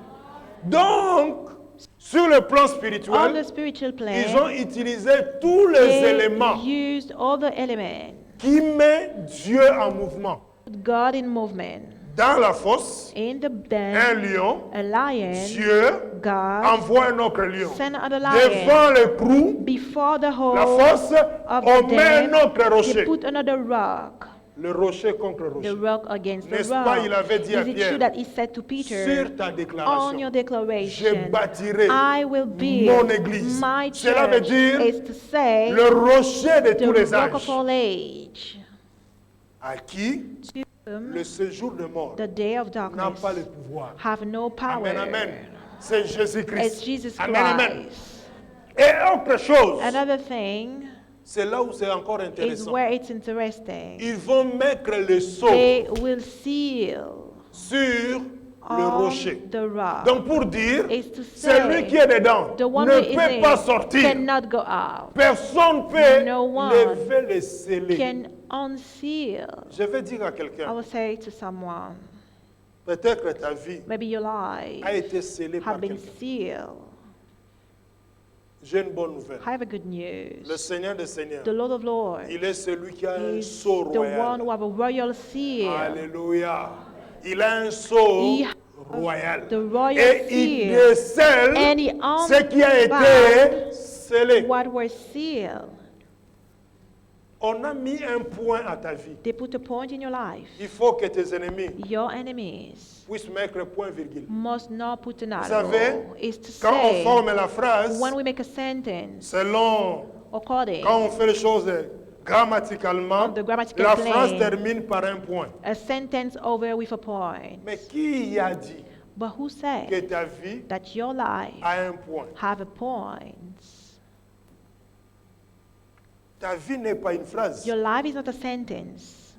A: Donc, sur le plan
B: On the
A: spirituel,
B: spiritual
A: ils ont
B: plan,
A: utilisé tous les
B: they
A: éléments
B: used all the elements,
A: qui mettent Dieu en mouvement.
B: God in movement.
A: Dans la fosse,
B: In the
A: un
B: den,
A: lion,
B: a lion,
A: Dieu
B: God,
A: envoie un autre lion.
B: send another lion.
A: Devant le trou,
B: Before the
A: la
B: hole
A: fosse,
B: of
A: on
B: the
A: met un
B: den,
A: autre
B: they
A: rocher.
B: put another rock,
A: Le rocher contre
B: the
A: rocher.
B: rock against the
A: N'est-ce pas, il
B: rock.
A: avait dit à
B: Is it
A: Pierre,
B: true that he said to Peter,
A: sur ta
B: on
A: déclaration,
B: your
A: je
B: declaration,
A: bâtirai
B: I will build
A: mon église.
B: my
A: Cela veut
B: church,
A: dire
B: is to say,
A: le rocher de tous les
B: the rock of
A: âges,
B: all age,
A: à qui
B: to whom
A: le séjour de mort
B: the day of
A: n'a
B: darkness
A: pas le pouvoir.
B: have no power.
A: Amen, amen. C'est
B: It's
A: Jésus-Christ.
B: Jesus
A: Amen, amen.
B: Christ.
A: Et autre chose,
B: Another thing
A: c'est là où c'est encore
B: is
A: intéressant.
B: where it's interesting.
A: Ils vont mettre le sceau
B: They will seal
A: sur le
B: on
A: rocher.
B: the rock.
A: Donc pour dire,
B: Is to
A: celui
B: say,
A: qui est dedans
B: the one
A: ne
B: who is
A: peut pas
B: in
A: sortir.
B: cannot go out,
A: Personne ne peut
B: No one
A: lever les scellés.
B: can unseal.
A: Je vais dire à
B: I
A: quelqu'un,
B: will say to someone,
A: peut-être ta vie
B: maybe your life
A: a été scellée par
B: have been
A: quelqu'un.
B: sealed.
A: J'ai une bonne nouvelle.
B: I have a good news.
A: Le Seigneur des Seigneurs,
B: The Lord of Lords
A: il est celui qui a un
B: is
A: sceau
B: the one
A: royal.
B: who have a royal seal.
A: Alléluia. Il a un sceau
B: He
A: royal.
B: the royal
A: Et il
B: seal.
A: décèle
B: And he
A: ce qui a été
B: unbound
A: scellé.
B: what was sealed.
A: On a mis un point à ta vie.
B: They put a point in your life.
A: Il faut que tes ennemis
B: Your enemies
A: puissent mettre point virgule.
B: must not put an
A: Vous savez,
B: arrow. Is to
A: quand on
B: say,
A: forme la phrase,
B: when we make a sentence
A: selon,
B: according
A: quand on fait les choses grammaticalement,
B: on the grammatical
A: la phrase
B: plane,
A: termine par un point.
B: a sentence over with a point.
A: Mais qui a dit
B: But who
A: que
B: said
A: ta vie
B: that your life
A: a un point?
B: have a point?
A: Ta vie n'est pas une phrase.
B: Your life is not a sentence.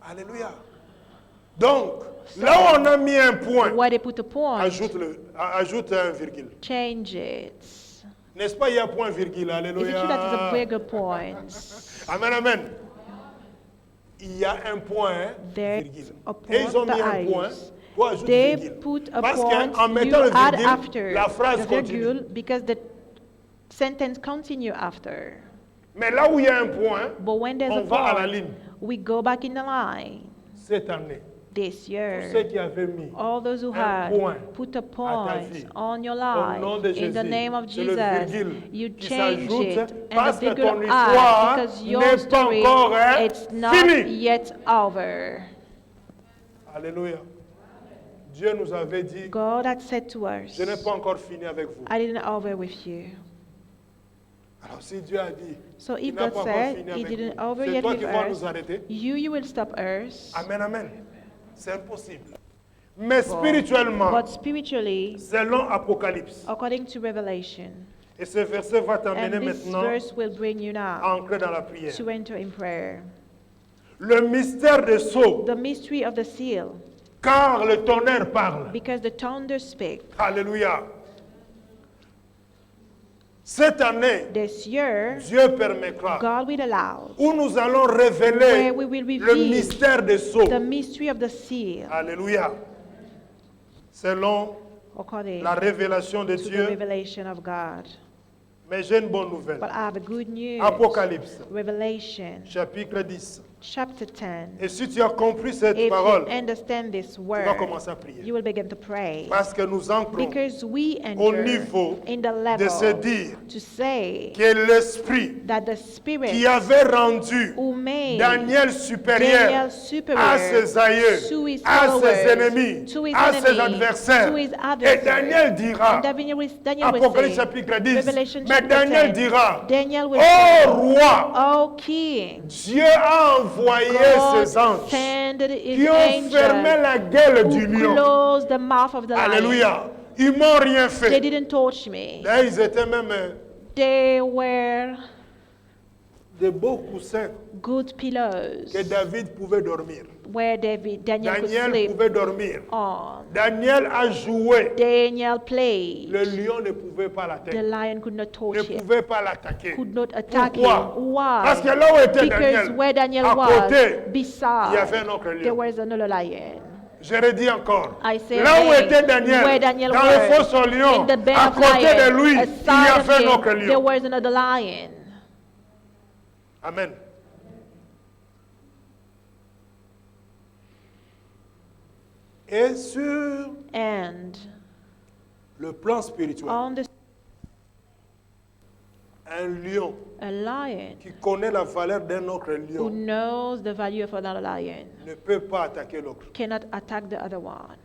A: Alléluia. Donc, là où on a mis un point,
B: Where they put a point,
A: ajoute un virgule.
B: change it.
A: N'est-ce pas, il y a point virgule.
B: Is it true that it's a
A: Alléluia.
B: bigger point?
A: Amen, amen. Il y a un point,
B: There's
A: virgule.
B: a
A: Et ils ont
B: point,
A: mis un point.
B: the
A: Toi, ajoute
B: They
A: virgule.
B: put a
A: Parce
B: point,
A: qu'en mettant
B: you
A: le
B: add
A: virgule,
B: after
A: la phrase
B: the
A: continue.
B: virgule because the sentence continue after.
A: Mais là où il y a un point,
B: But when there's
A: on
B: a
A: va à la
B: point,
A: ligne.
B: we go back in the line.
A: Cette année,
B: This
A: tous ceux
B: year,
A: qui avaient mis
B: all those who
A: un
B: had
A: point
B: put a
A: vie,
B: point on your
A: au nom de
B: life in the
A: Jésus,
B: name of
A: c'est le
B: Jesus,
A: virgule
B: you
A: qui
B: change
A: s'ajoute
B: it and
A: parce
B: the
A: que ton
B: virgule
A: histoire
B: add because your
A: n'est pas
B: story
A: encore
B: it's not
A: finie.
B: yet over.
A: Alléluia. Dieu nous avait dit,
B: God had said to us,
A: je n'ai pas encore fini avec vous.
B: I didn't over with you.
A: Alors si Dieu a dit,
B: So
A: il
B: if
A: n'a
B: God
A: pas encore
B: said
A: fini
B: he
A: avec
B: didn't
A: vous,
B: over
A: c'est
B: yet
A: toi
B: with
A: qui vas
B: us,
A: nous arrêter.
B: you will stop us.
A: Amen, amen. C'est impossible. Mais spirituellement,
B: But spiritually,
A: selon Apocalypse,
B: according to Revelation,
A: et ce verset va t'amener
B: and this
A: maintenant
B: verse will bring you
A: à
B: now
A: entrer dans la prière.
B: to enter in prayer.
A: Le mystère des sceaux,
B: The mystery of the seal,
A: car le tonnerre parle.
B: because the thunder speak.
A: Alléluia. Cette année,
B: This year,
A: Dieu permettra
B: God will allow
A: où nous allons révéler
B: where we will
A: le
B: reveal
A: mystère des sceaux.
B: the mystery of the seal,
A: Alléluia. Selon
B: according
A: la révélation de
B: to the
A: Dieu.
B: revelation of God.
A: Mais j'ai une bonne nouvelle.
B: But I have a good news.
A: Apocalypse,
B: Revelation,
A: chapitre 10.
B: chapter 10.
A: Et si tu as compris cette
B: If
A: parole,
B: you understand this
A: tu
B: word,
A: vas commencer à prier.
B: you will begin to pray.
A: Parce que nous entrons
B: Because we
A: au
B: enter
A: niveau
B: in the
A: de se
B: level
A: dire
B: to say
A: que l'Esprit
B: that the
A: qui
B: Spirit
A: avait rendu
B: who made
A: Daniel supérieur
B: Daniel
A: à
B: superior
A: ses aïeux,
B: to his
A: à ses
B: followers,
A: ennemis,
B: to his
A: à ses
B: enemies,
A: adversaires.
B: to his
A: Et
B: adversaries.
A: Daniel dira,
B: And Daniel will
A: Apocalypse
B: say,
A: chapitre 10,
B: Revelation
A: mais
B: chapter
A: Daniel
B: 10,
A: dira,
B: Daniel will
A: ô
B: say,
A: roi,
B: O King,
A: Dieu a envoyé
B: God
A: ses anges
B: sent his
A: qui ont fermé
B: angel
A: la gueule du
B: who
A: lion.
B: closed the mouth of the lion.
A: Alléluia. Ils m'ont rien
B: They
A: fait.
B: didn't touch me.
A: Là, ils étaient même
B: They were
A: de beaux coussins
B: good pillows
A: que David pouvait dormir.
B: where Daniel could
A: Daniel
B: sleep
A: pouvait dormir.
B: on.
A: Daniel a joué.
B: Daniel played.
A: Le lion ne pouvait pas
B: The
A: l'atteindre.
B: lion could not
A: Ne
B: touch him,
A: pouvait pas l'attaquer.
B: could not attack
A: Pourquoi?
B: him. Why?
A: Parce que là où était
B: Because
A: Daniel,
B: where Daniel
A: à
B: was,
A: côté,
B: beside,
A: il y avait un autre
B: there
A: lion.
B: was another lion.
A: Je redis encore.
B: I say
A: Là où
B: again,
A: était Daniel,
B: where Daniel
A: dans le
B: was,
A: fosse au lion,
B: in the den
A: à
B: of
A: côté de
B: lion,
A: lui, il y
B: aside of
A: avait un autre
B: him, there
A: lion.
B: was another lion.
A: Amen. Et sur
B: And
A: le plan spirituel,
B: on the
A: un lion
B: a lion
A: qui connaît la valeur d'un autre
B: who
A: lion
B: knows the value of another lion
A: ne peut pas attaquer l'autre.
B: cannot attack the other one.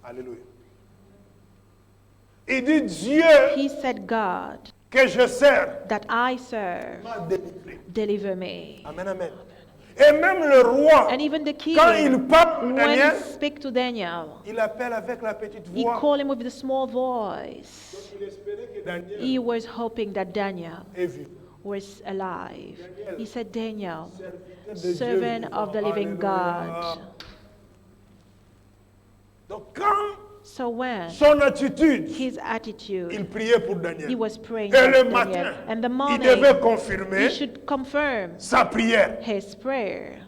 A: Alléluia. Il dit Dieu
B: He said, God,
A: que je sers
B: that I serve,
A: m'a délivré.
B: deliver me.
A: Amen, amen. Et même le roi,
B: And even the king,
A: quand il parle à
B: when
A: Daniel,
B: he speak to Daniel,
A: il appelle avec la petite
B: he
A: voix.
B: called him with the small voice.
A: Il espérait que Daniel
B: He was hoping that Daniel
A: ait vu.
B: was alive. He said, Daniel,
A: Serviteur de Dieu
B: servant
A: vivant.
B: of the living
A: Alléluia.
B: God.
A: Donc quand
B: So when
A: son attitude,
B: his
A: il
B: attitude,
A: priait pour
B: he
A: Daniel.
B: was praying
A: Et
B: for
A: le
B: Daniel.
A: matin,
B: And the
A: il
B: morning,
A: devait confirmer
B: he should confirm
A: sa prière.
B: his prayer.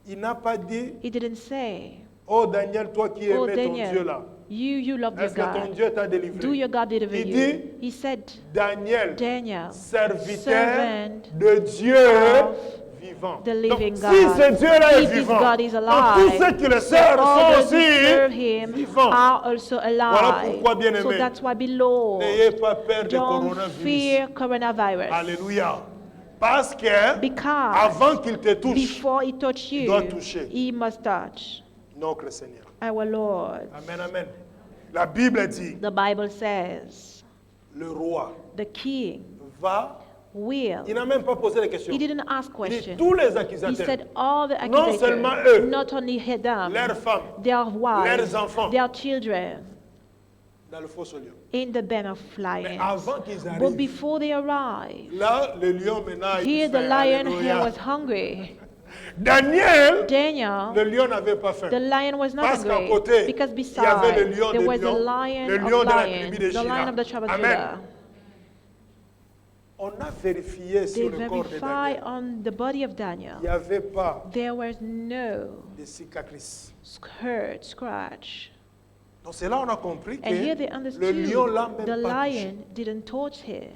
A: Il n'a pas dit,
B: He didn't say,
A: oh Daniel, toi qui
B: oh
A: aimais ton Dieu
B: Daniel,
A: là,
B: you love your
A: est-ce que ton
B: God.
A: Dieu t'a
B: Do
A: délivré?
B: your God deliver
A: Il
B: you?
A: dit,
B: He said,
A: Daniel,
B: Daniel,
A: serviteur
B: servant
A: de Dieu
B: of
A: vivant.
B: the
A: Donc,
B: living
A: si
B: God.
A: ce Dieu-là est
B: If this
A: vivant,
B: God is
A: donc
B: alive,
A: tous ceux qui le
B: then
A: servent
B: all
A: sont
B: those who serve
A: aussi
B: him
A: vivants.
B: are also alive.
A: pourquoi, bien-aimés,
B: So that's why, beloved,
A: N'ayez pas peur du
B: don't
A: coronavirus.
B: fear coronavirus.
A: Alléluia. Parce que
B: Because
A: avant qu'il te touche,
B: before he touch you,
A: doit toucher.
B: he must touch
A: notre Seigneur.
B: our Lord.
A: Amen, amen. La Bible dit,
B: The Bible says
A: le roi
B: the king
A: va.
B: will.
A: Il n'a même pas posé la question.
B: He didn't ask
A: Il dit
B: questions.
A: tous les
B: He
A: accusateurs,
B: said all the
A: non
B: accusators,
A: seulement eux,
B: not only them,
A: leurs femmes,
B: their wives,
A: leurs enfants,
B: their children,
A: dans le fosse au lion.
B: in the den of
A: Mais
B: lions.
A: avant qu'ils
B: But
A: arrivent,
B: before they arrive,
A: là, le lion maintenant,
B: here
A: il
B: the
A: fait
B: lion here
A: Alléluia.
B: was hungry.
A: Daniel,
B: Daniel,
A: le lion n'avait pas faim.
B: the lion was not
A: Parce qu'à
B: hungry
A: côté,
B: because
A: il y avait le
B: beside
A: lion
B: there
A: des
B: was a
A: lions,
B: lion
A: le
B: of
A: lion de la
B: lions,
A: tribu de
B: the lion
A: Juda.
B: of the tribe of
A: Amen.
B: Judah.
A: On a vérifié
B: They
A: sur le corps de
B: verify
A: Daniel.
B: on the body of
A: Il
B: Daniel.
A: n'y avait pas
B: There was no
A: de cicatrices.
B: scratch.
A: Donc c'est là on a compris
B: And here they
A: que le
B: understood
A: lion l'a
B: the
A: même pas touché.
B: lion didn't touch him.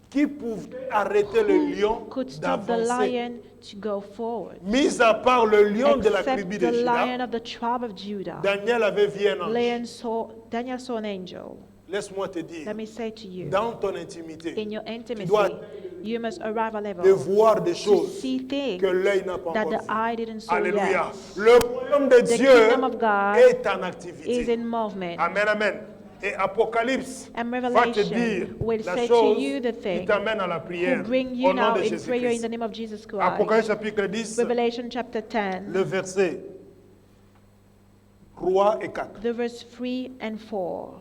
A: Qui pouvait arrêter le lion
B: Could stop the
A: d'avancer?
B: lion to go forward.
A: Mis à part le lion de la
B: Except
A: tribu
B: the
A: de
B: lion
A: Juda,
B: of the tribe of Judah.
A: Daniel avait vu un ange.
B: Daniel saw an angel.
A: Laisse-moi te dire,
B: Let me say to you,
A: dans ton intimité,
B: in your
A: tu
B: intimacy,
A: dois
B: you must arrive a
A: de
B: level
A: voir des
B: to
A: choses
B: see things
A: que l'œil n'a pas
B: that
A: encore
B: the
A: vues.
B: eye didn't see
A: Alléluia.
B: yet.
A: Le royaume de Dieu
B: kingdom of God
A: est en
B: Is
A: activité.
B: in movement.
A: Amen, amen. Et Apocalypse
B: And
A: va te
B: Revelation
A: dire
B: will
A: la
B: say to
A: chose
B: you the
A: qui
B: thing
A: t'amène à la prière
B: who bring you
A: au nom
B: now
A: de
B: in prayer in
A: Jésus-Christ.
B: the name of Jesus Christ.
A: Apocalypse chapitre 10,
B: Revelation chapter 10,
A: le verset 3 et 4.
B: the verse 3 and 4.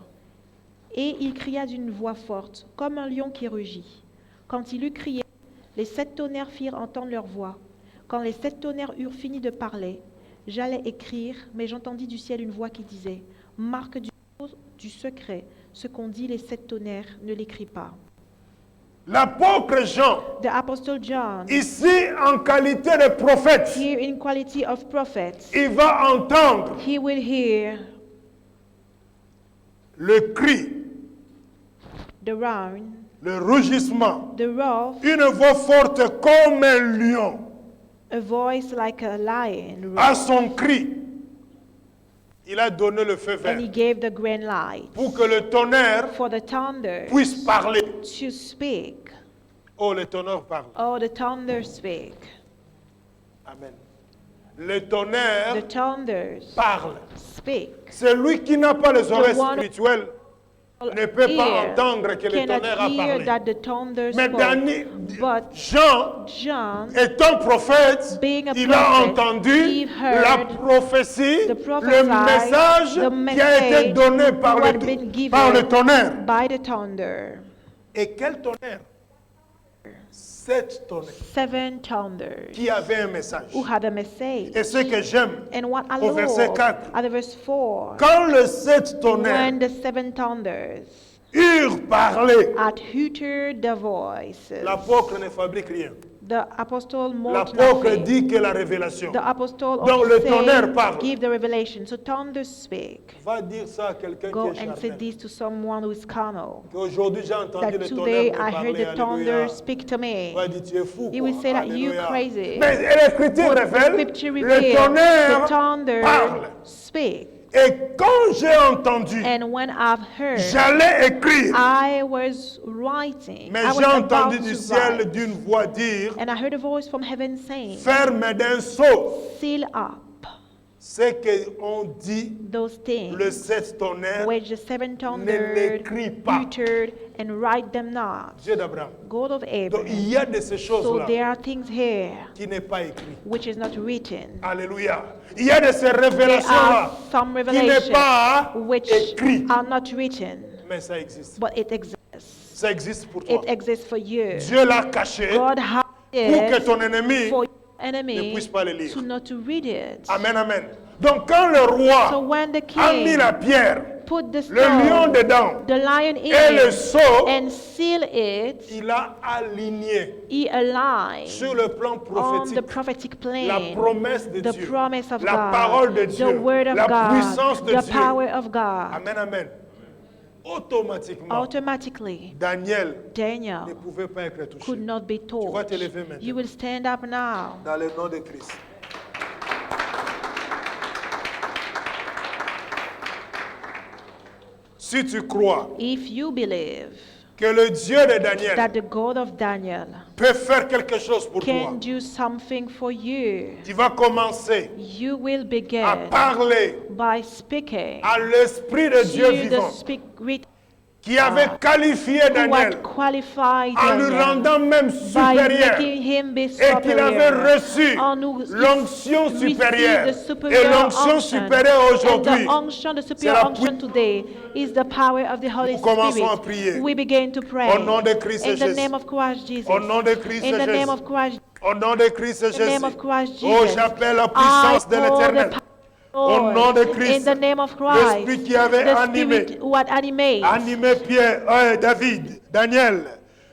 B: Et il cria d'une voix forte, comme un lion qui rugit. Quand il eut crié, les 7 tonnerres firent entendre leur voix. Quand les 7 tonnerres eurent fini de parler, j'allais écrire, mais j'entendis du ciel une voix qui disait, marque du secret, ce qu'ont dit les 7 tonnerres, ne l'écris pas.
A: L'apôtre Jean,
B: The Apostle John,
A: ici en qualité de prophète,
B: here in quality of prophet,
A: il va entendre
B: he will hear
A: le cri,
B: the round,
A: le rugissement,
B: the roar,
A: une voix forte comme un lion.
B: a voice like a lion,
A: À son cri, il a donné le feu
B: and he
A: vert
B: gave the green light
A: pour que le tonnerre
B: for the thunder
A: puisse parler.
B: to speak.
A: Oh, le tonnerre parle.
B: Oh, the thunder speak.
A: Amen. Le
B: The
A: tonnerre
B: thunders
A: parle.
B: speak.
A: Celui qui n'a pas les oreilles
B: one-
A: spirituelles ne peut pas
B: Ear
A: entendre que le tonnerre
B: cannot
A: a
B: hear
A: parlé.
B: that the thunder
A: Mais
B: spoke. But
A: Jean,
B: John,
A: étant prophète,
B: being a
A: il a
B: prophet,
A: entendu
B: he heard
A: la prophétie,
B: the
A: le
B: prophesy,
A: message
B: the
A: qui a été
B: message
A: donné par
B: who had
A: le,
B: been given
A: par le tonnerre.
B: by the thunder.
A: Et quel tonnerre? 7 tonnerres
B: 7 thunders
A: qui avaient un message.
B: who had a message.
A: Et ce que j'aime,
B: And what I
A: au verset
B: love
A: 4,
B: at the verse 4,
A: quand les 7 tonnerres
B: when the 7 thunders
A: eurent parlé,
B: had uttered the voices,
A: l'apôtre ne fabrique rien.
B: the apostle mold
A: L'apôtre
B: nothing.
A: dit que la révélation.
B: The apostle
A: Donc
B: only
A: le
B: say,
A: tonnerre parle.
B: give the revelation. So thunders speak.
A: Va dire ça à quelqu'un
B: Go
A: qui est
B: and say
A: charnel.
B: this to someone who is carnal.
A: Aujourd'hui j'ai entendu
B: That
A: le
B: today
A: tonnerre me
B: I
A: parler.
B: heard the thunder
A: Alléluia.
B: speak to me.
A: Va dire tu es fou.
B: He
A: quoi.
B: will say that you
A: Alléluia.
B: crazy.
A: Mais l'écriture
B: But the
A: révèle,
B: scripture
A: le
B: reveals the
A: tonnerre
B: thunder
A: parle.
B: speak.
A: Et quand j'ai entendu,
B: And when I've heard,
A: j'allais écrire.
B: I was writing.
A: Mais
B: I was
A: j'ai
B: about
A: entendu
B: to
A: du ciel
B: write.
A: d'une voix dire,
B: And I heard a voice from heaven saying,
A: ferme d'un sceau
B: seal up
A: ce qu'on dit,
B: those things
A: le 7 tonnerres,
B: which the 7
A: ne
B: thundered,
A: l'écris pas.
B: uttered, and write them not.
A: Dieu d'Abraham.
B: God of
A: Donc
B: Abraham.
A: il y a de ces
B: So
A: choses-là
B: there are things here
A: qui n'est pas écrit.
B: which is not written.
A: Alléluia. Il y a de ces
B: There
A: révélations-là
B: are some
A: qui n'est
B: revelations
A: pas
B: which
A: écrit,
B: are not written,
A: mais ça existe.
B: but it exists.
A: Ça existe pour toi.
B: It exists for you.
A: Dieu l'a caché
B: God
A: pour
B: has
A: que
B: it
A: ton ennemi
B: for your
A: ne
B: enemy
A: puisse pas le lire.
B: to not to read it.
A: Amen, amen. Donc quand le
B: So
A: roi
B: when the
A: a mis
B: king
A: la pierre,
B: put the
A: le lion
B: stone,
A: dedans
B: the lion
A: et le
B: in,
A: sceau,
B: and seal it,
A: il a aligné
B: he aligned
A: sur le plan
B: on the
A: prophétique
B: prophetic
A: la
B: plane
A: promesse de
B: the
A: Dieu,
B: promise of
A: la
B: God,
A: parole de
B: the
A: Dieu,
B: word of
A: la puissance
B: God,
A: de
B: the
A: Dieu.
B: power of God.
A: Amen, amen. automatiquement,
B: automatically,
A: Daniel ne
B: Daniel
A: pouvait pas être touché.
B: could not be
A: Tu vas te
B: touched.
A: lever maintenant.
B: You will stand up now.
A: Dans le nom de Christ. Si tu crois
B: If you believe
A: que le Dieu de Daniel
B: that the God of Daniel
A: peut faire quelque chose pour toi,
B: can do something for you,
A: tu vas commencer
B: you will
A: à
B: begin
A: parler
B: by speaking
A: à l'Esprit de Dieu
B: to the
A: vivant
B: Spirit
A: qui avait qualifié
B: who
A: Daniel
B: had qualified
A: en le
B: Daniel
A: rendant même
B: by
A: supérieur
B: making him be
A: et qu'il avait
B: superior.
A: reçu
B: En nous-
A: l'onction
B: received
A: supérieure.
B: the
A: Et
B: superior
A: l'onction
B: unction.
A: supérieure
B: And
A: aujourd'hui,
B: the unction, the
A: c'est
B: superior
A: la
B: unction today is the power of the Holy
A: Nous commençons à
B: Spirit.
A: prier.
B: We begin to pray.
A: Au nom de Christ
B: In the
A: Jésus.
B: name of Christ Jesus.
A: Au nom de Christ
B: In the name
A: Jésus.
B: of Christ.
A: Au nom de Christ
B: In the name
A: Jésus.
B: of Christ
A: Oh,
B: Jesus.
A: j'appelle la
B: I
A: puissance de
B: call
A: l'Éternel.
B: the power
A: Au
B: of
A: nom de
B: God.
A: Christ.
B: In the name of Christ.
A: L'Esprit qui avait
B: The
A: animé.
B: Spirit who had animated.
A: Pierre, David, Daniel,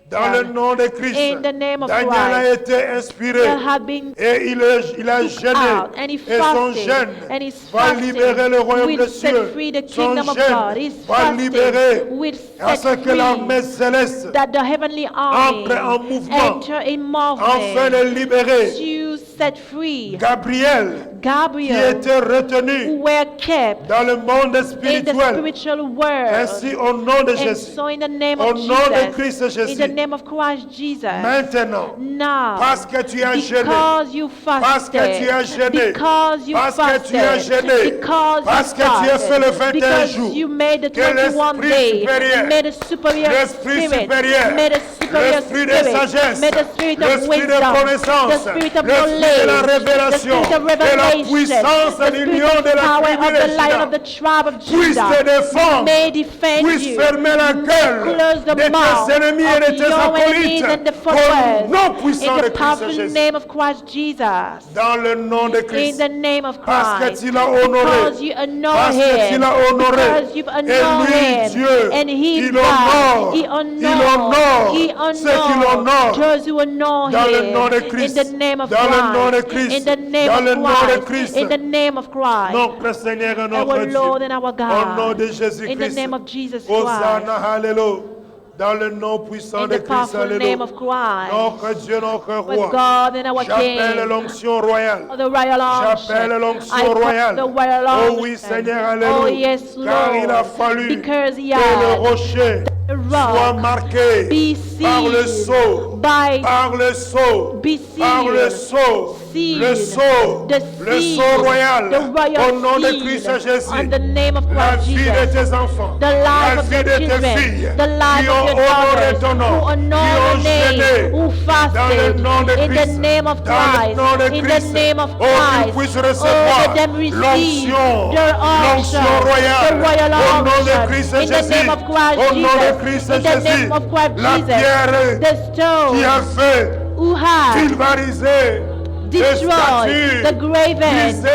A: dans
B: Yeah.
A: le nom de Christ.
B: In the name of
A: Daniel
B: Christ.
A: a été inspiré
B: There had been
A: et il a
B: took
A: jeûné.
B: out, and he
A: Et son
B: fasted,
A: jeûne
B: and his
A: va
B: fasting
A: libérer le royaume
B: will
A: des
B: set
A: cieux.
B: free the
A: Son
B: kingdom of
A: jeûne
B: God. His
A: va
B: fasting
A: libérer
B: will
A: à
B: set
A: ce que l'armée
B: free
A: céleste
B: that the heavenly army
A: entre en mouvement,
B: enter in
A: enfin
B: movement
A: le libérer.
B: to set free
A: Gabriel, qui
B: Gabriel,
A: était
B: who
A: retenu
B: were kept
A: dans le monde
B: in the
A: spirituel.
B: spiritual world.
A: Ainsi, au nom de
B: And
A: Jésus,
B: so in the name
A: au
B: of
A: nom de Christ
B: Jesus, in the
A: Jésus,
B: name of Christ Jesus,
A: maintenant,
B: now,
A: parce que tu as jeûné,
B: because you
A: parce que tu as
B: fasted,
A: jeûné,
B: because you
A: parce que tu as
B: fasted,
A: jeûné,
B: because
A: parce
B: you
A: que tu as fait le
B: fasted,
A: 21
B: because
A: jours,
B: you made the
A: que
B: 21
A: l'Esprit
B: days,
A: supérieur,
B: made a superior
A: l'Esprit
B: spirit,
A: supérieur,
B: made a superior
A: l'Esprit de
B: spirit,
A: sagesse,
B: made a spirit of
A: l'Esprit de
B: wisdom, the
A: connaissance,
B: spirit of
A: l'Esprit de la
B: knowledge, the
A: révélation
B: spirit of
A: et la
B: revelation,
A: puissance
B: the
A: du
B: spirit
A: lion
B: of
A: de la
B: power
A: tribu
B: of
A: de
B: the lion
A: Juda
B: of the tribe of
A: puisse te
B: Judah,
A: défendre,
B: may defend
A: puisse
B: you,
A: fermer la gueule
B: close the
A: de
B: mouth
A: tes ennemis et
B: of
A: de tes
B: your enemies
A: acolytes
B: and the
A: au
B: followers.
A: nom puissant
B: In
A: de
B: the
A: Christ
B: powerful
A: Jésus.
B: name of Christ Jesus.
A: Dans le nom de
B: In
A: Christ.
B: the name of
A: Parce que
B: Christ.
A: tu l'as honoré.
B: Because you honor
A: Parce que tu
B: him.
A: l'as honoré.
B: Because you've
A: Et
B: honored
A: lui,
B: him.
A: Dieu,
B: And he
A: il
B: God,
A: honore.
B: he
A: Il
B: honor.
A: honore
B: He
A: ceux qui l'honorent.
B: those who honor
A: Dans le
B: him.
A: nom de Christ.
B: In the name of
A: Dans le nom de
B: Christ.
A: Christ.
B: In the name
A: Dans le
B: of
A: nom de
B: Christ.
A: Christ.
B: In the name of Christ.
A: Notre Seigneur et notre
B: Our
A: Dieu.
B: Lord and our
A: Au nom
B: God.
A: de
B: In the
A: Jésus-Christ.
B: name of Jesus Christ.
A: Hosanna, Alléluia. Dans le nom puissant
B: In
A: de
B: the
A: Christ,
B: powerful name
A: Alléluia.
B: of Christ.
A: Notre Dieu, notre
B: With
A: roi.
B: God and our
A: J'appelle
B: King.
A: l'onction royale.
B: The royal
A: J'appelle
B: unction. I
A: l'onction
B: call
A: royale.
B: the royal
A: Oh oui,
B: unction.
A: Seigneur,
B: Oh
A: Alléluia.
B: yes,
A: Car il a
B: Lord.
A: fallu
B: Because he
A: que le
B: had
A: rocher
B: the
A: soit
B: rock
A: marqué
B: be
A: par le
B: sealed
A: sceau,
B: by
A: par le sceau,
B: be
A: par le
B: sealed,
A: sceau, le
B: sealed,
A: sceau,
B: the
A: le
B: seal,
A: sceau royal.
B: the royal
A: Au nom de
B: seal,
A: Christ Jésus.
B: on the name of
A: La
B: Christ
A: vie de
B: Jesus.
A: tes enfants,
B: The life
A: la
B: of
A: vie
B: your
A: de tes
B: children,
A: filles,
B: the life
A: qui
B: of
A: ont
B: your
A: honoré
B: daughters,
A: ton
B: who
A: nom, qui
B: honor
A: ont
B: your name,
A: jeûné
B: who
A: dans le
B: fasted,
A: nom de
B: in the
A: Christ,
B: name of
A: dans le
B: Christ,
A: nom de
B: in the
A: Christ.
B: name of
A: Oh, qu'ils
B: Christ.
A: puissent
B: Oh,
A: recevoir
B: let them receive
A: l'onction,
B: their
A: l'onction
B: unction, the
A: royale,
B: royal
A: au nom de
B: unction,
A: Christ
B: in the
A: Jésus,
B: name of Christ
A: au nom de
B: Jesus,
A: Christ
B: in the
A: Jésus,
B: name of Christ
A: la
B: Jesus,
A: pierre
B: the
A: qui a
B: stone
A: fait
B: who has
A: pulvériser les
B: destroyed
A: statues,
B: the graven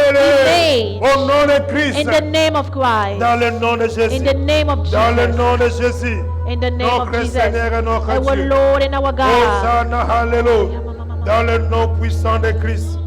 A: brisez-les
B: image,
A: au nom de Christ,
B: in the name of Christ,
A: dans le nom de Jésus,
B: in the name of
A: dans le
B: Jesus,
A: nom de Jésus,
B: in the name of
A: notre
B: Jesus,
A: Seigneur et notre
B: our
A: Dieu.
B: Lord and our God.
A: Hosanna, Alléluia, dans le nom puissant de Christ,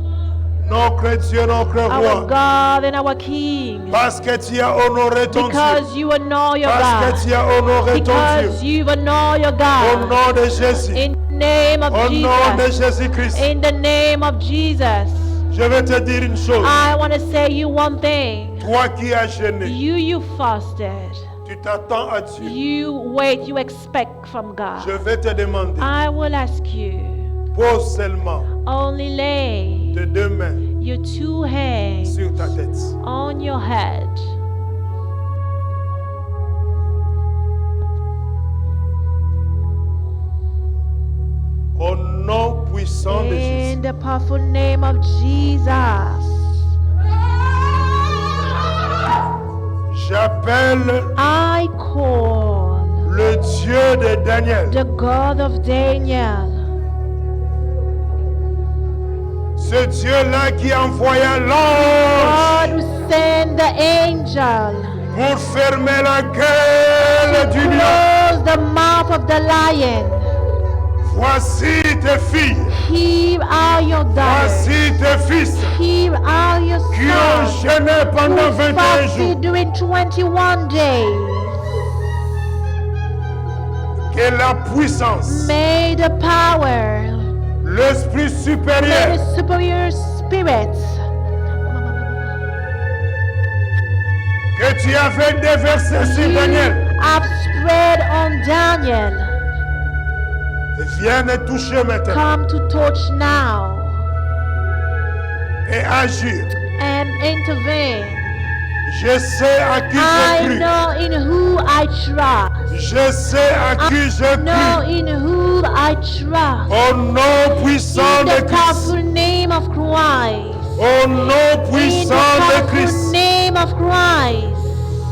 A: notre Dieu, notre
B: Our
A: roi,
B: God and our King.
A: parce que tu as honoré ton Dieu,
B: Because you honor your
A: parce
B: God.
A: que tu as honoré ton
B: Because
A: Dieu,
B: you honor your
A: au
B: God.
A: nom de Jésus,
B: In the name of
A: au nom de
B: Jesus.
A: Jésus-Christ.
B: In the name of Jesus.
A: Je vais te dire une chose,
B: I want to say you one thing.
A: toi qui as jeûné,
B: You fasted.
A: tu t'attends à Dieu.
B: You wait, you expect from
A: Je
B: God.
A: vais te demander,
B: I will ask you,
A: pose seulement
B: only lay
A: tes deux mains
B: your two hands
A: sur ta tête.
B: on your head.
A: Au nom puissant de Jésus.
B: In the powerful name of Jesus.
A: J'appelle
B: I call
A: le Dieu de Daniel,
B: the God of Daniel,
A: ce Dieu-là qui envoya
B: God
A: l'ange
B: who sent the angel
A: pour fermer la gueule du lion.
B: close the mouth of the lion.
A: Voici tes filles,
B: Here are your daughters.
A: voici tes fils
B: Here are your
A: qui ont
B: sons
A: jeûné pendant
B: who
A: 21 jours.
B: fasted during 21 days.
A: et la puissance,
B: may the power,
A: l'esprit
B: may
A: supérieur
B: the superior spirit
A: que tu avais déversé sur
B: you
A: Daniel
B: have spread on Daniel
A: vienne toucher maintenant
B: come to touch now
A: et agir.
B: and intervene.
A: Je sais à qui
B: I
A: j'ai cru.
B: know in who I trust.
A: Je sais à qui j'ai
B: Know
A: cru.
B: in who I trust.
A: Au nom puissant
B: In
A: de
B: the
A: Christ.
B: powerful name of Christ.
A: Au nom
B: In the
A: puissant de
B: powerful
A: Christ.
B: name of Christ.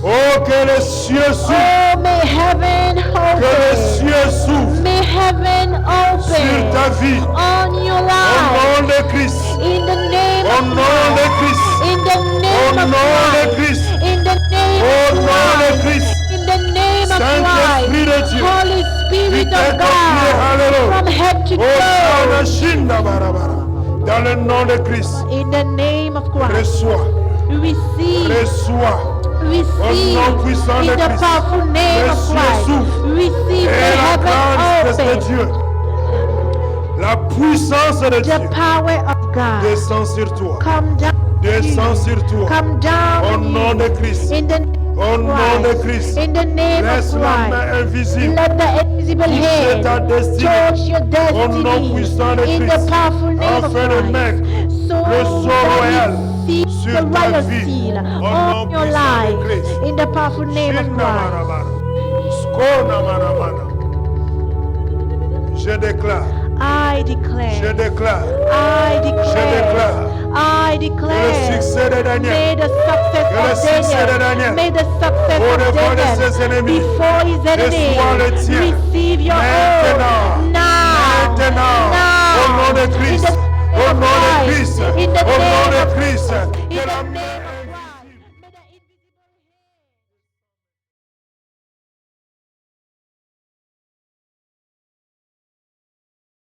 A: Oh, que les cieux s'ouvrent.
B: Oh, may heaven
A: Que les
B: open.
A: cieux s'ouvrent
B: May heaven
A: sur ta
B: open
A: vie.
B: on your
A: Au
B: life.
A: nom de Christ.
B: In the name
A: Au
B: of
A: nom de
B: Christ.
A: Christ.
B: In the
A: Au
B: name of
A: nom de
B: Christ.
A: Christ.
B: In the name
A: Au
B: of
A: nom de
B: Christ.
A: Christ.
B: In the name of
A: Saint-Esprit de
B: Christ.
A: Dieu.
B: Holy Spirit
A: Qui t'est
B: of
A: confié,
B: God.
A: alléluia.
B: From head to
A: Au
B: toe.
A: Shinda Barabara. Dans le nom de Christ.
B: In the name of Christ.
A: Reçois.
B: Receive.
A: Reçois.
B: Receive.
A: Au nom puissant de
B: In the
A: Christ.
B: powerful name
A: Les
B: of
A: cieux
B: Christ.
A: s'ouvrent.
B: Receive
A: Et
B: the
A: la grande espèce
B: heaven
A: de Dieu. La puissance de
B: open.
A: Dieu
B: The power of God.
A: descend sur toi.
B: Come down.
A: Descend sur toi.
B: Come down.
A: Au
B: on
A: nom
B: you.
A: de Christ.
B: In the name
A: Au
B: of
A: nom de
B: Christ.
A: Christ.
B: In the name
A: Laisse
B: of
A: la
B: Christ.
A: main invisible
B: Let the invisible
A: toucher
B: hand
A: ta destinée.
B: touch your
A: Au nom
B: destiny.
A: puissant de
B: In the
A: Christ.
B: powerful name of
A: Afin de
B: Christ.
A: mettre
B: So
A: le sceau
B: that
A: royal
B: you see
A: sur
B: the
A: ta
B: royal
A: vie.
B: seal
A: Au nom
B: on your
A: puissant de
B: life.
A: Christ.
B: In the powerful name of
A: Shinda
B: Christ.
A: Barabara. Skona Maramana. Je déclare.
B: I
A: Je
B: declare.
A: déclare.
B: I
A: Je
B: declare.
A: déclare.
B: I
A: Que le
B: declare.
A: succès de Daniel.
B: May the success
A: Que le
B: of
A: succès de Daniel.
B: Daniel. May the success
A: Au
B: of
A: devant de ses
B: Daniel
A: ennemis.
B: before his enemies.
A: soit le tien.
B: Receive your
A: Maintenant.
B: own now.
A: Maintenant.
B: Now.
A: Au nom de
B: In
A: Christ.
B: the name
A: Au
B: of
A: nom de
B: Christ.
A: Christ.
B: In the
A: Au nom
B: name
A: de
B: of
A: Christ.
B: In
A: Que la
B: the name